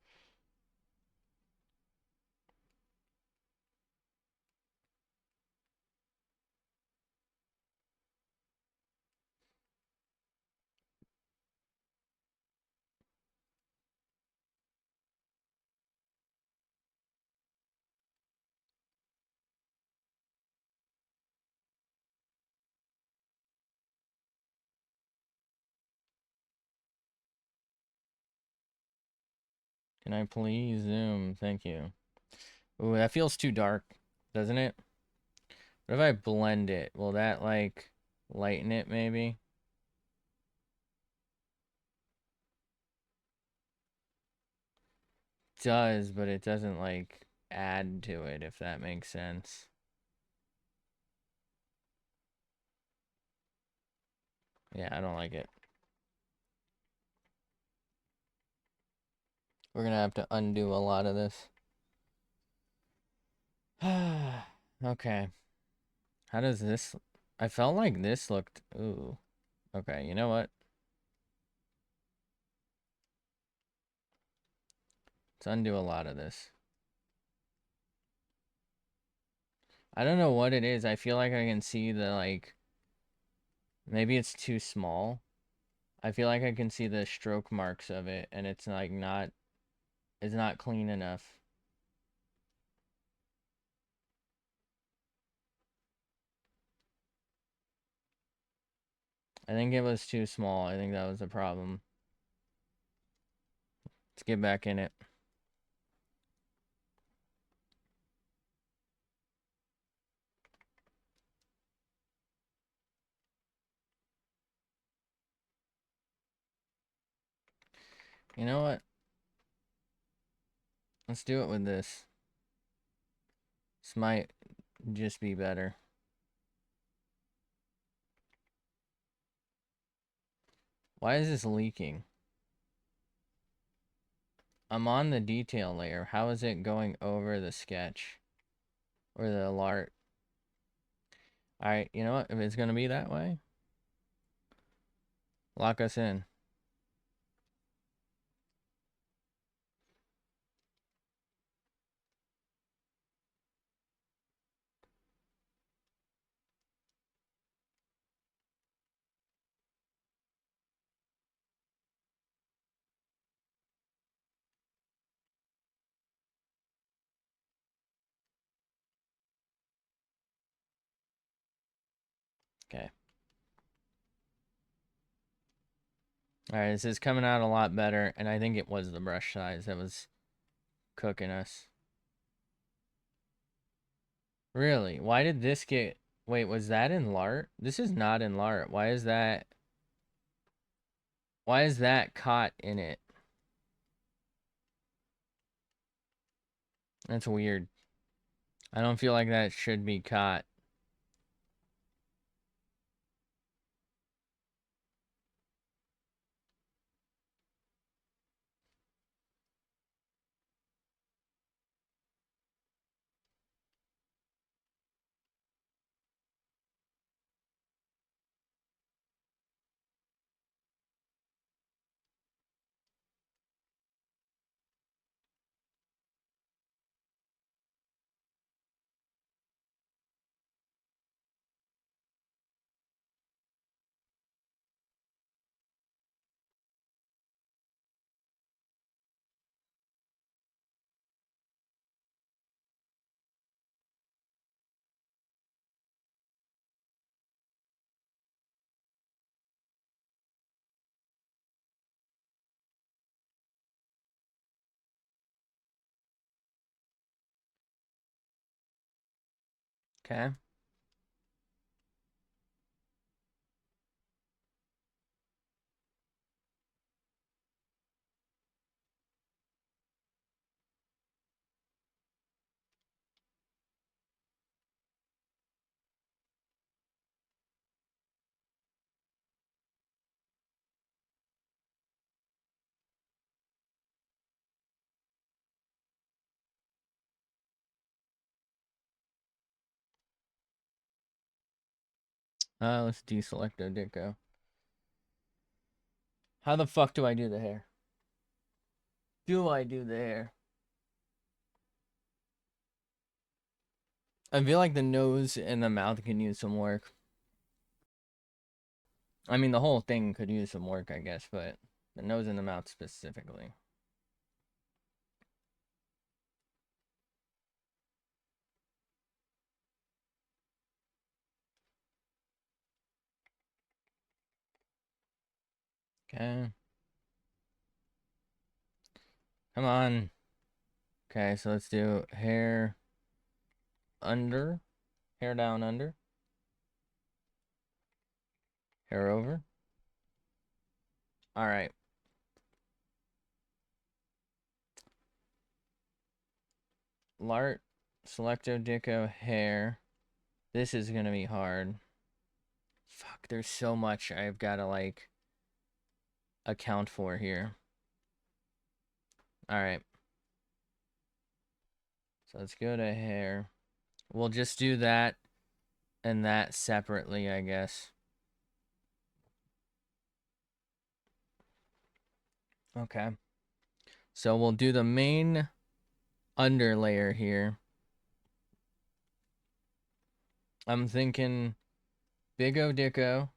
Can I please zoom? Thank you. Ooh, that feels too dark, doesn't it? What if I blend it? Will that, like... lighten it maybe. Does, but it doesn't like add to it, if that makes sense. Yeah, I don't like it. We're gonna have to undo a lot of this. Okay. How does this... I felt like this looked... Ooh. Okay, you know what? Let's undo a lot of this. I don't know what it is. I feel like I can see the, like... Maybe it's too small. I feel like I can see the stroke marks of it, and it's, like, not... It's not clean enough. I think it was too small. I think that was the problem. Let's get back in it. You know what? Let's do it with this. This might just be better. Why is this leaking? I'm on the detail layer. How is it going over the sketch? Or the alert? Alright, you know what? If it's gonna be that way, lock us in. Okay. Alright, this is coming out a lot better, and I think it was the brush size that was cooking us. Really? Why did this get... Wait, was that in Lart? This is not in Lart. Why is that... Why is that caught in it? That's weird. I don't feel like that should be caught. Okay. Let's deselect Ditko. How the fuck do I do the hair? Do I do the hair? I feel like the nose and the mouth can use some work. I mean, the whole thing could use some work, I guess, but the nose and the mouth specifically. Okay. Come on. Okay, so let's do hair under. Hair down under. Hair over. All right. Lart, Selecto Dicko, hair. This is gonna be hard. Fuck, there's so much I've gotta like account for here. All right. So let's go to hair. We'll just do that and that separately, I guess. Okay. So we'll do the main underlayer here. I'm thinking Big O Dicko.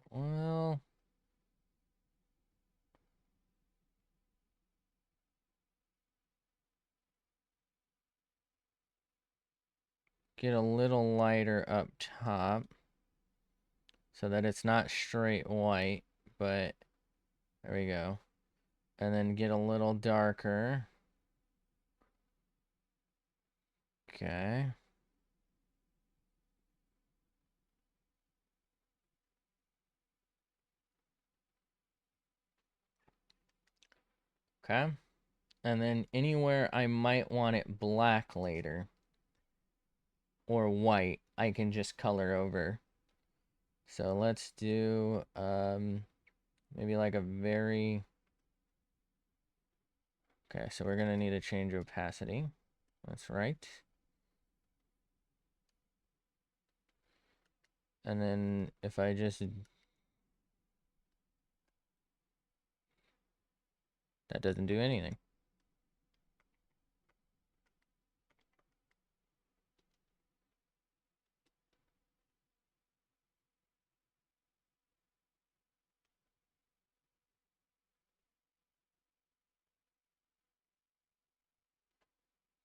Well, get a little lighter up top so that it's not straight white, but there we go. And then get a little darker. Okay. Okay. And then anywhere I might want it black later or white, I can just color over. So let's do maybe like a very... Okay, so we're gonna need to change opacity. That's right. And then if I just... That doesn't do anything.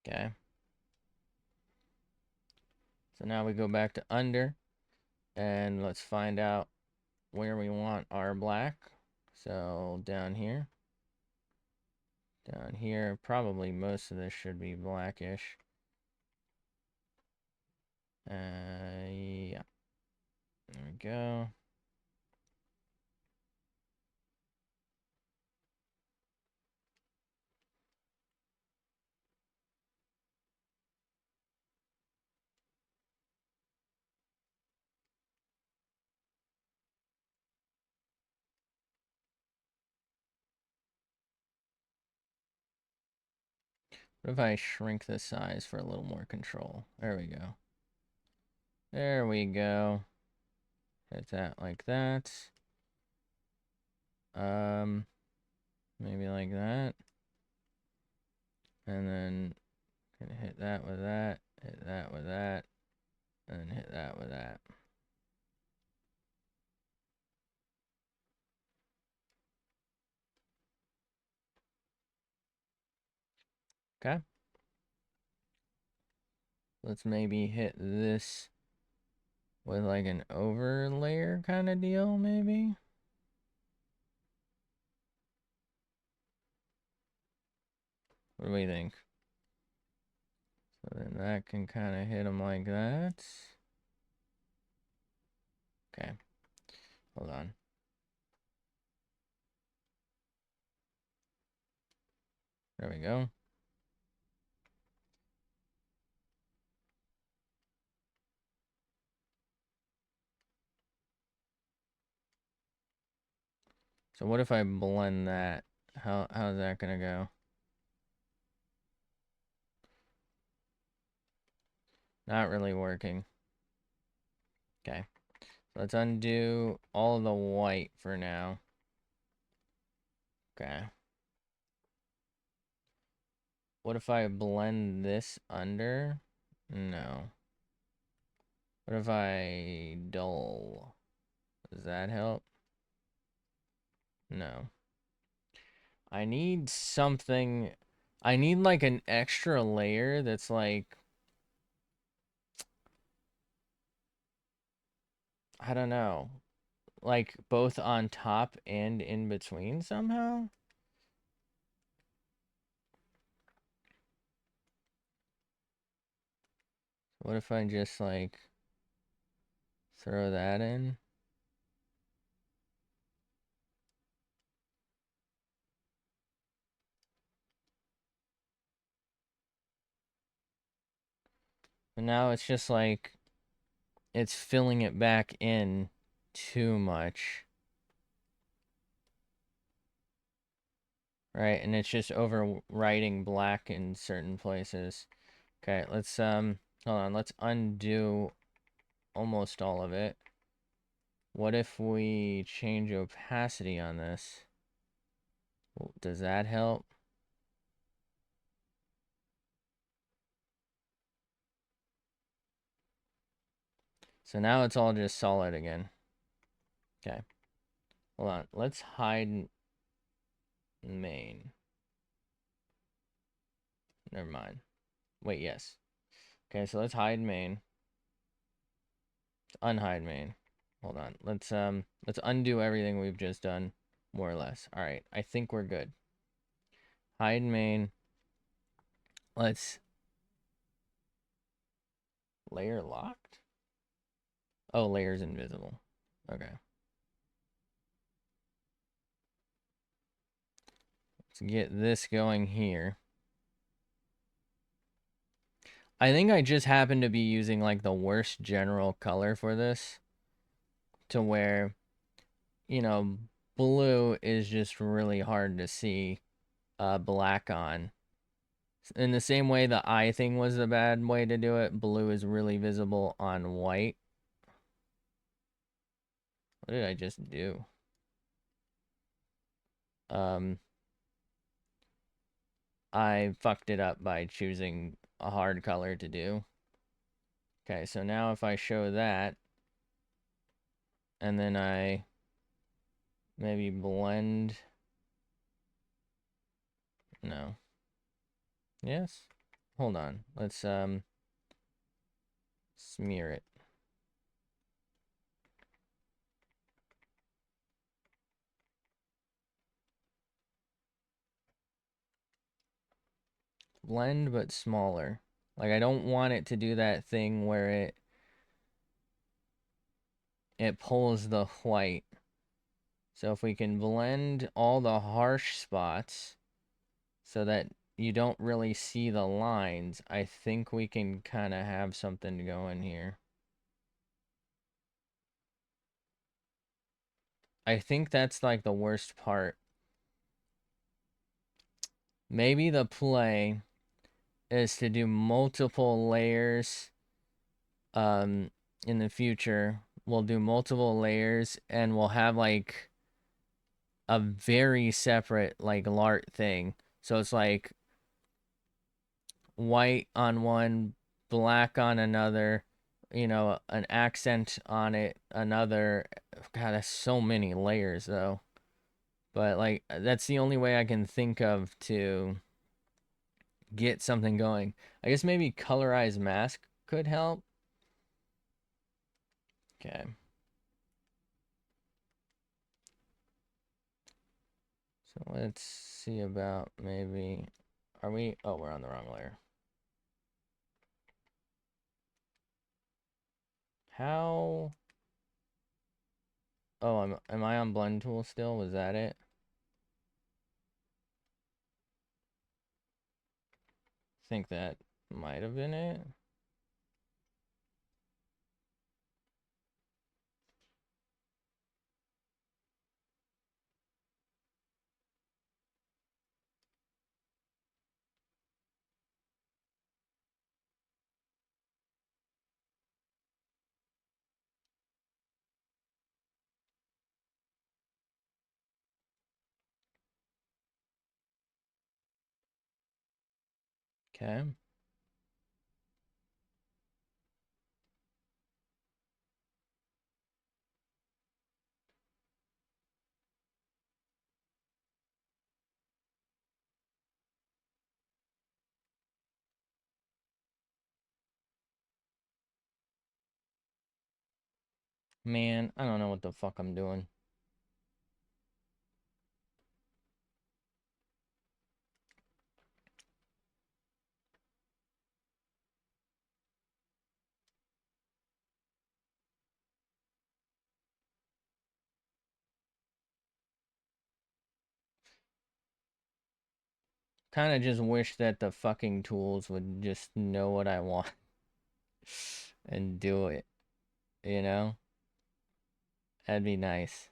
Okay. So now we go back to under and let's find out where we want our black. So down here. Down here, probably most of this should be blackish. Yeah. There we go. What if I shrink the size for a little more control? There we go. There we go. Hit that like that. Maybe like that. And then gonna hit that with that, hit that with that, and then hit that with that. Okay. Let's maybe hit this with like an overlayer kind of deal, maybe. What do we think? So then that can kind of hit them like that. Okay. Hold on. There we go. So what if I blend that? How's that gonna go? Not really working. Okay. So let's undo all the white for now. Okay. What if I blend this under? No. What if I dull? Does that help? No. I need something. I need like an extra layer that's like, I don't know, like both on top and in between somehow. What if I just like throw that in? And now it's just like it's filling it back in too much. Right, and it's just overwriting black in certain places. Okay, let's hold on, let's undo almost all of it. What if we change opacity on this? Does that help? So now it's all just solid again. Okay. Hold on. Let's hide main. Never mind. Wait, yes. Okay, so let's hide main. Let's unhide main. Hold on. Let's undo everything we've just done, more or less. All right. I think we're good. Hide main. Let's layer locked. Oh, layer's invisible. Okay. Let's get this going here. I think I just happen to be using like the worst general color for this, to where, you know, blue is just really hard to see black on. In the same way the eye thing was the bad way to do it, blue is really visible on white. What did I just do? Um, I fucked it up by choosing a hard color to do. Okay, so now if I show that, and then I maybe blend, no. Yes? Hold on. Let's smear it. Blend but smaller. Like I don't want it to do that thing where it pulls the white. So if we can blend all the harsh spots so that you don't really see the lines, I think we can kind of have something going here. I think that's like the worst part. Maybe the play is to do multiple layers in the future. We'll do multiple layers and we'll have like a very separate like lart thing. So it's like white on one, black on another, you know, an accent on it, another. God, that's so many layers though. But like that's the only way I can think of to get something going. I guess maybe colorized mask could help. Okay. So let's see about maybe, are we, oh, we're on the wrong layer. How, oh, am I on blend tool still? Was that it? Think that might have been it. Okay. Man, I don't know what the fuck I'm doing. kind of just wish that the fucking tools would just know what I want and do it, you know? That'd be nice.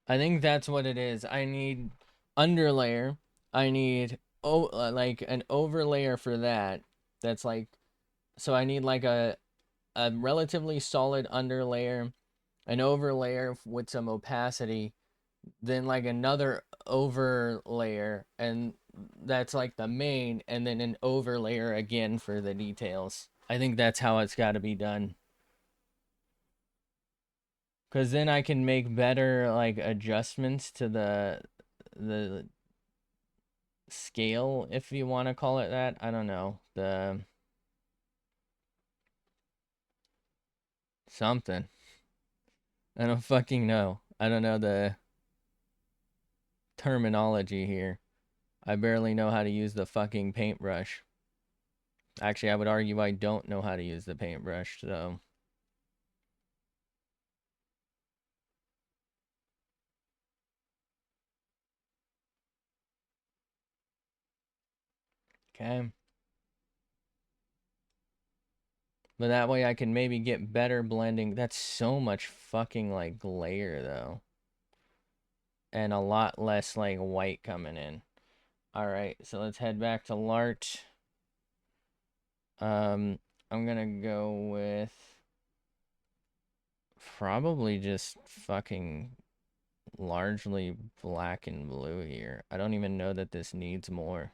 I think that's what it is. I need underlayer. I need like an overlayer for that. That's like, so I need like a relatively solid underlayer, an overlayer with some opacity, then like another overlayer, and that's like the main, and then an overlayer again for the details. I think that's how it's got to be done. Cause then I can make better like adjustments to the scale, if you want to call it that. I don't know. The something. I don't fucking know. I don't know the terminology here. I barely know how to use the fucking paintbrush. Actually, I would argue I don't know how to use the paintbrush, so. Okay. But that way I can maybe get better blending. That's so much fucking like glare though. And a lot less like white coming in. Alright, so let's head back to Lart. I'm gonna go with probably just fucking largely black and blue here. I don't even know that this needs more.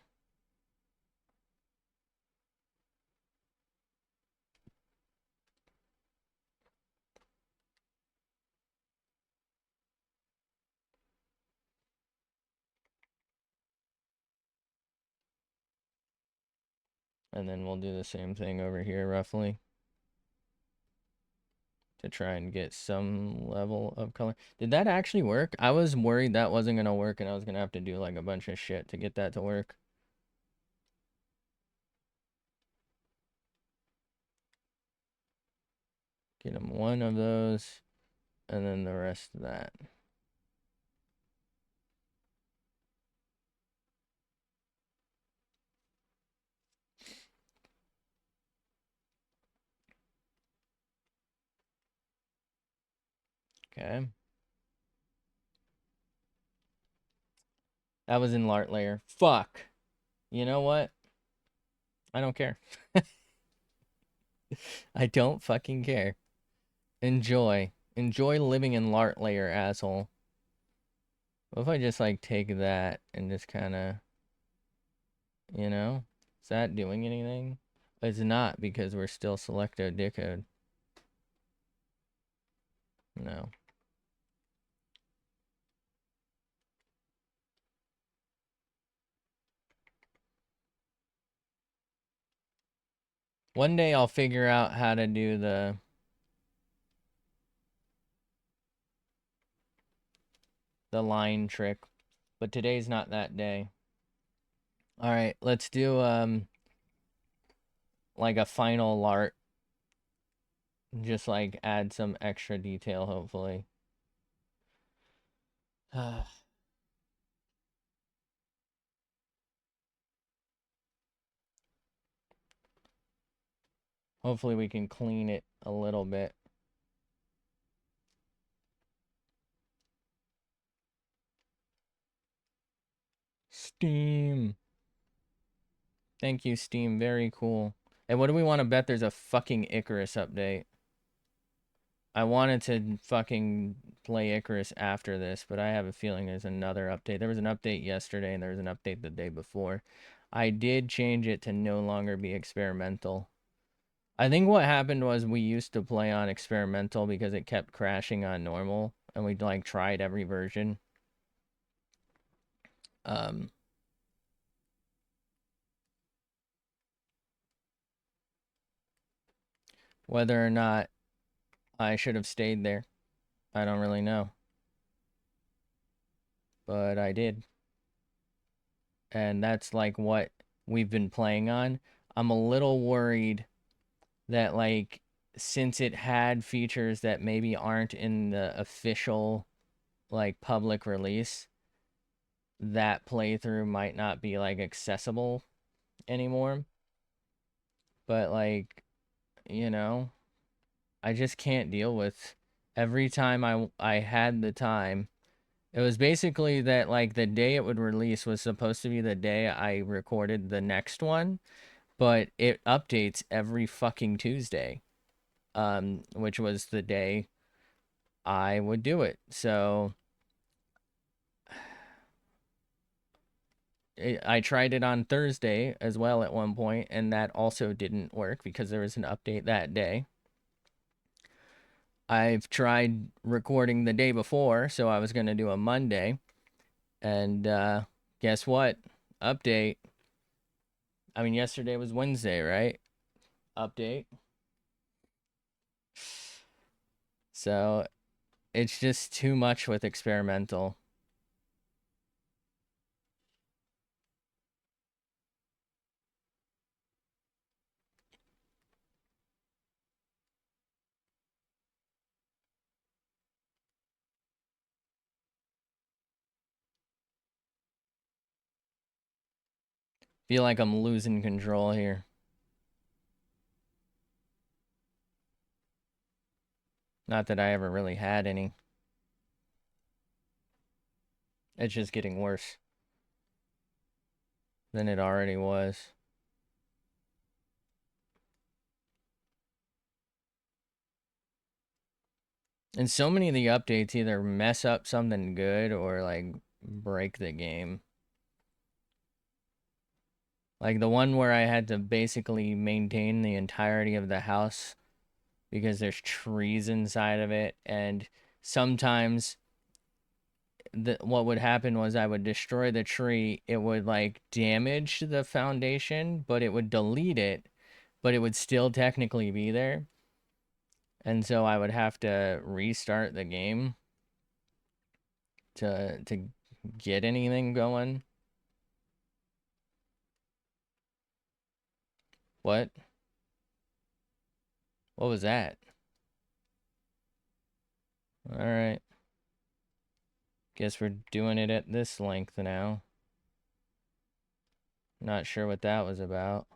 And then we'll do the same thing over here roughly to try and get some level of color. Did that actually work? I was worried that wasn't gonna work and I was gonna have to do like a bunch of shit to get that to work. Get him one of those and then the rest of that. Okay. That was in Lart layer. Fuck. You know what? I don't care. I don't fucking care. Enjoy. Enjoy living in Lart layer, asshole. What if I just like take that and just kind of, you know? Is that doing anything? It's not because we're still selecto decode. No. One day I'll figure out how to do the line trick, but today's not that day. All right, let's do like a final Lart. Just like add some extra detail, hopefully. Hopefully we can clean it a little bit. Steam. Thank you, Steam. Very cool. And what do we want to bet there's a fucking Icarus update? I wanted to fucking play Icarus after this, but I have a feeling there's another update. There was an update yesterday and there was an update the day before. I did change it to no longer be experimental. I think what happened was we used to play on experimental because it kept crashing on normal and we like tried every version. Um Whether or not I should have stayed there, I don't really know. But I did. and that's like what we've been playing on. I'm a little worried that like since it had features that maybe aren't in the official like public release, that playthrough might not be like accessible anymore. But like, you know, I just can't deal with every time I had the time. It was basically that like the day it would release was supposed to be the day I recorded the next one, but it updates every fucking Tuesday. Which was the day I would do it. So I tried it on Thursday as well at one point, and that also didn't work because there was an update that day. I've tried recording the day before, so I was going to do a Monday, and guess what? Update. I mean, yesterday was Wednesday, right? Update. So it's just too much with experimental. Feel like I'm losing control here. Not that I ever really had any. It's just getting worse than it already was. And so many of the updates either mess up something good or like break the game. Like the one where I had to basically maintain the entirety of the house because there's trees inside of it, and sometimes what would happen was I would destroy the tree, it would like damage the foundation, but it would delete it, but it would still technically be there. And so I would have to restart the game to get anything going. What? What was that? All right. Guess we're doing it at this length now. Not sure what that was about.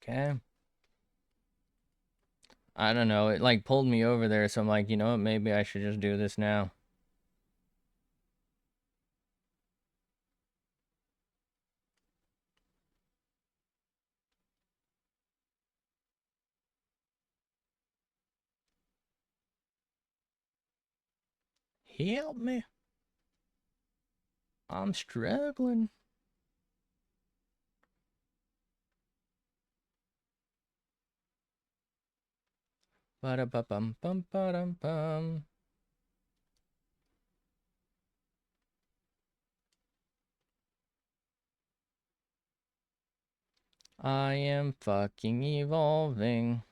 Okay. I don't know. It like pulled me over there, so I'm like, you know what? Maybe I should just do this now. Help me. I'm struggling. Ba-da-ba-bum-bum-ba-dum-bum. I am fucking evolving.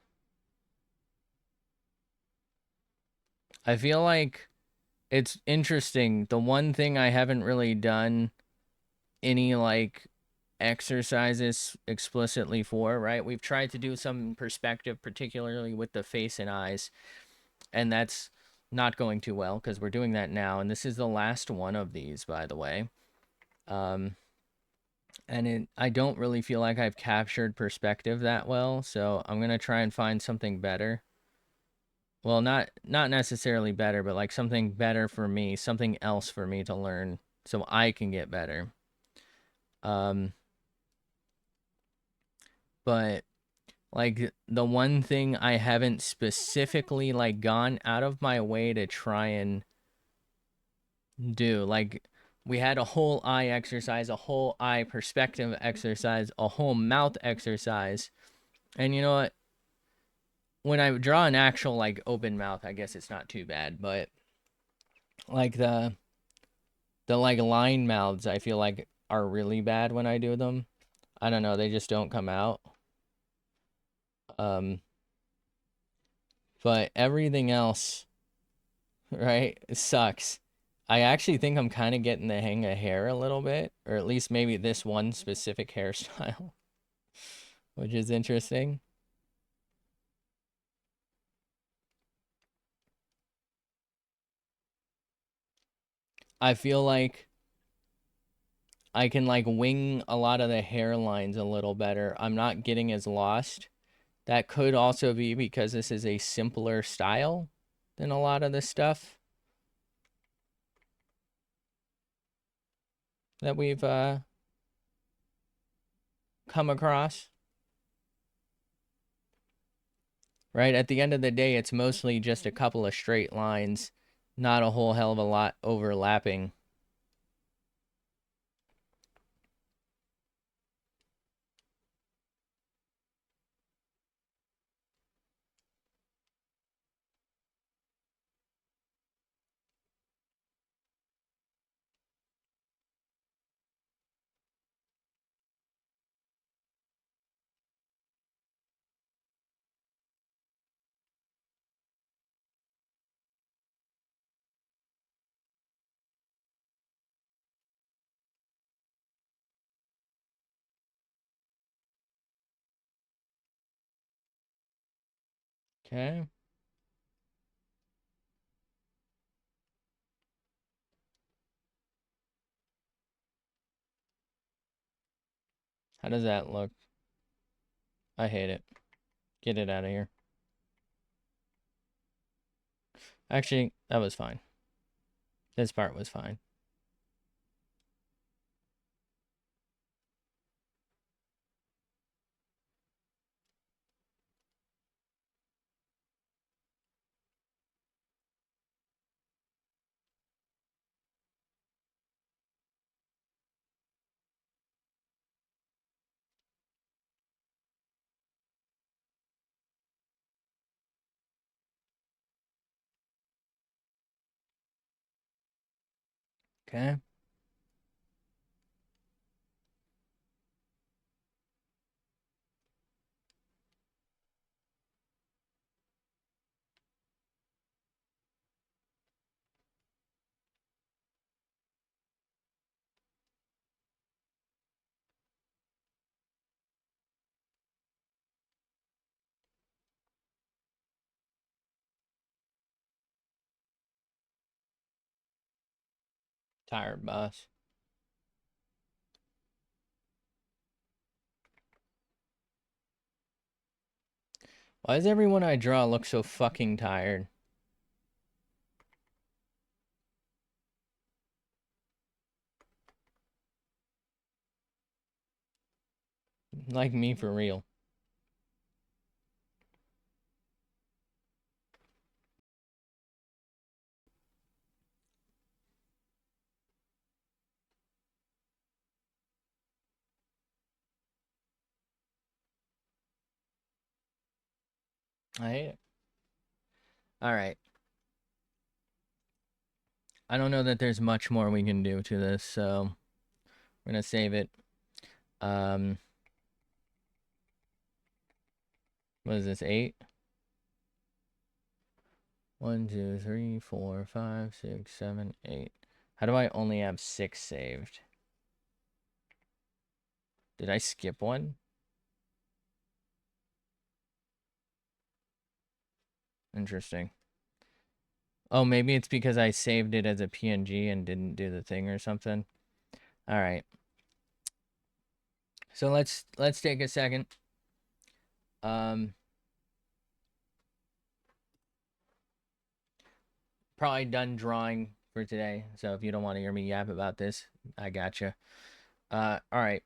I feel like it's interesting. The one thing I haven't really done any like exercises explicitly for, right? We've tried to do some perspective, particularly with the face and eyes, and that's not going too well because we're doing that now, and this is the last one of these, by the way. Um, I don't really feel like I've captured perspective that well, so I'm gonna try and find something better. Well, not necessarily better, but like something better for me, something else for me to learn, so I can get better. Um, but like the one thing I haven't specifically like gone out of my way to try and do, like we had a whole eye exercise, a whole eye perspective exercise, a whole mouth exercise. And you know what? When I draw an actual like open mouth, I guess it's not too bad, but like the like line mouths, I feel like are really bad when I do them. I don't know, they just don't come out. Um, but everything else, right, sucks. I actually think I'm kind of getting the hang of hair a little bit, or at least maybe this one specific hairstyle, which is interesting. I feel like I can like wing a lot of the hairlines a little better. I'm not getting as lost. That could also be because this is a simpler style than a lot of the stuff that we've come across. Right? At the end of the day, it's mostly just a couple of straight lines, not a whole hell of a lot overlapping. Okay. How does that look? I hate it. Get it out of here. Actually, that was fine. This part was fine. Okay. Tired, boss. Why does everyone I draw look so fucking tired? Like me for real. I hate it. All right. I don't know that there's much more we can do to this, so we're gonna save it. Um, what is this? 8? 1, 2, 3, 4, 5, 6, 7, 8. How do I only have 6 saved? Did I skip one? Interesting. Oh, maybe it's because I saved it as a PNG and didn't do the thing or something. All right. So let's take a second. Probably done drawing for today. So if you don't want to hear me yap about this, I gotcha. All right.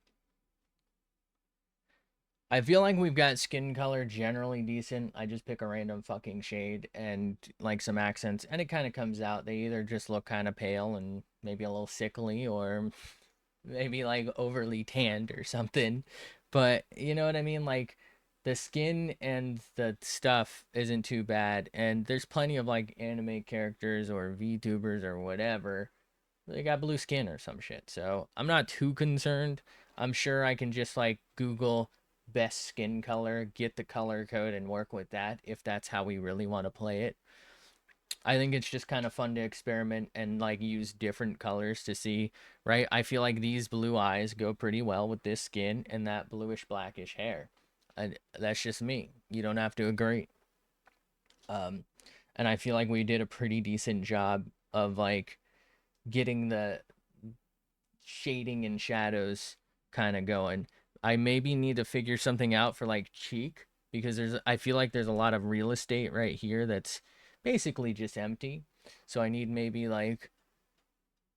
I feel like we've got skin color generally decent. I just pick a random fucking shade and like some accents, and it kind of comes out. They either just look kind of pale and maybe a little sickly, or maybe like overly tanned or something. But you know what I mean? Like the skin and the stuff isn't too bad. And there's plenty of like anime characters or VTubers or whatever. They got blue skin or some shit. So I'm not too concerned. I'm sure I can just like Google best skin color, get the color code, and work with that if that's how we really want to play it. I think it's just kind of fun to experiment and like use different colors to see, right? I feel like these blue eyes go pretty well with this skin and that bluish blackish hair. And that's just me. You don't have to agree. Um, and I feel like we did a pretty decent job of like getting the shading and shadows kind of going. I maybe need to figure something out for like cheek because I feel like there's a lot of real estate right here that's basically just empty. So I need maybe like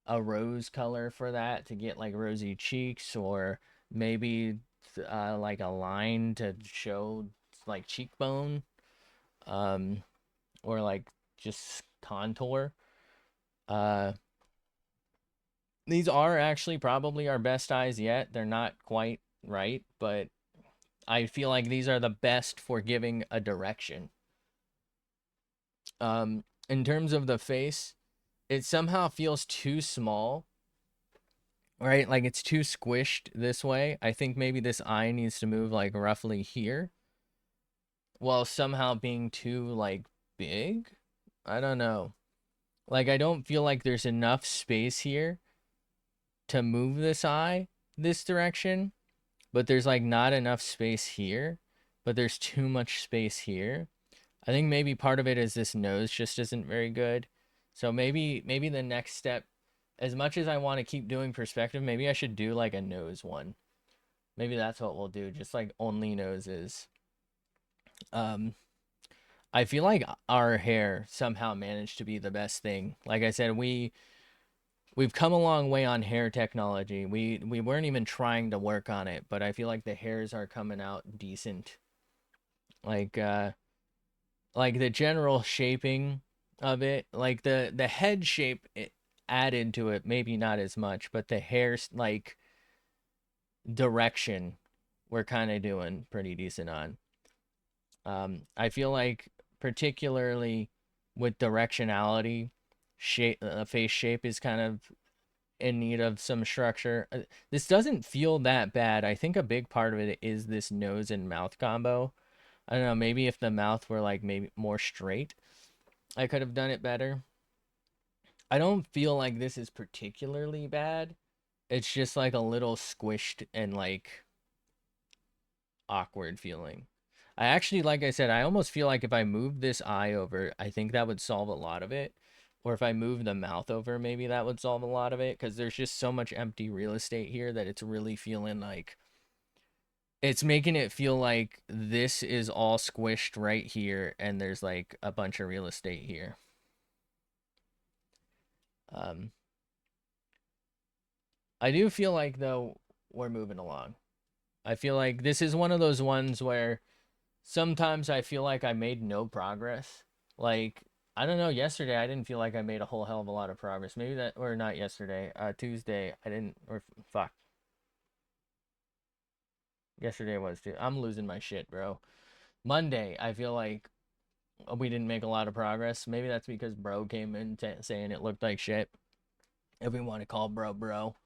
a rose color for that to get like rosy cheeks, or maybe like a line to show like cheekbone, um or like just contour. uh these are actually probably our best eyes yet. They're not quite right, but I feel like these are the best for giving a direction. In terms of the face, it somehow feels too small, right? Like it's too squished this way. I think maybe this eye needs to move like roughly here while somehow being too like big. I don't know. Like I don't feel like there's enough space here to move this eye this direction, but there's like not enough space here, but there's too much space here. I think maybe part of it is this nose just isn't very good. So maybe the next step, as much as I want to keep doing perspective, maybe I should do like a nose one. Maybe that's what we'll do, just like only noses. Um I feel like our hair somehow managed to be the best thing. Like I said, we've come a long way on hair technology. We weren't even trying to work on it, but I feel like the hairs are coming out decent. Like like the general shaping of it, like the head shape added to it, maybe not as much, but the hair's like direction we're kind of doing pretty decent on. I feel like particularly with directionality, face shape is kind of in need of some structure. This doesn't feel that bad. I think a big part of it is this nose and mouth combo. I don't know, maybe if the mouth were like maybe more straight, I could have done it better. I don't feel like this is particularly bad. It's just like a little squished and like awkward feeling. I actually, like I said, I almost feel like if I move this eye over, I think that would solve a lot of it. Or if I move the mouth over, maybe that would solve a lot of it. Because there's just so much empty real estate here that it's really feeling like it's making it feel like this is all squished right here, and there's like a bunch of real estate here. Um, I do feel like though we're moving along. I feel like this is one of those ones where sometimes I feel like I made no progress. Like, I don't know, yesterday I didn't feel like I made a whole hell of a lot of progress. Maybe that, or not yesterday, Tuesday, I didn't, or fuck, yesterday was too. I'm losing my shit, bro. Monday, I feel like we didn't make a lot of progress. Maybe that's because bro came in saying it looked like shit. If we want to call bro,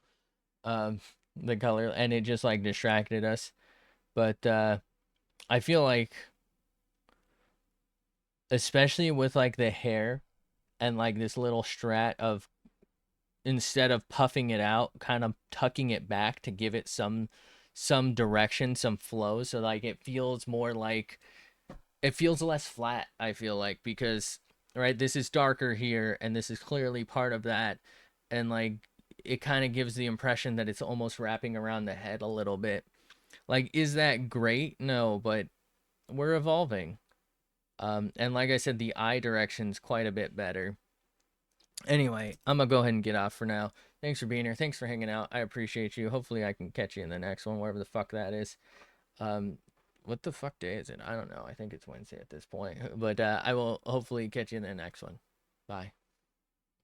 um, the color, and it just like distracted us. But I feel like, especially with like the hair and like this little strat of, instead of puffing it out, kind of tucking it back to give it some direction, some flow, so like it feels more like, it feels less flat, I feel like, because right, this is darker here and this is clearly part of that, and like it kind of gives the impression that it's almost wrapping around the head a little bit. Like, is that great? No, but we're evolving. And like I said, the eye direction's quite a bit better. Anyway, I'm gonna go ahead and get off for now. Thanks for being here. Thanks for hanging out. I appreciate you. Hopefully, I can catch you in the next one, wherever the fuck that is. Um, What the fuck day is it? I don't know. I think it's Wednesday at this point. But I will hopefully catch you in the next one. Bye.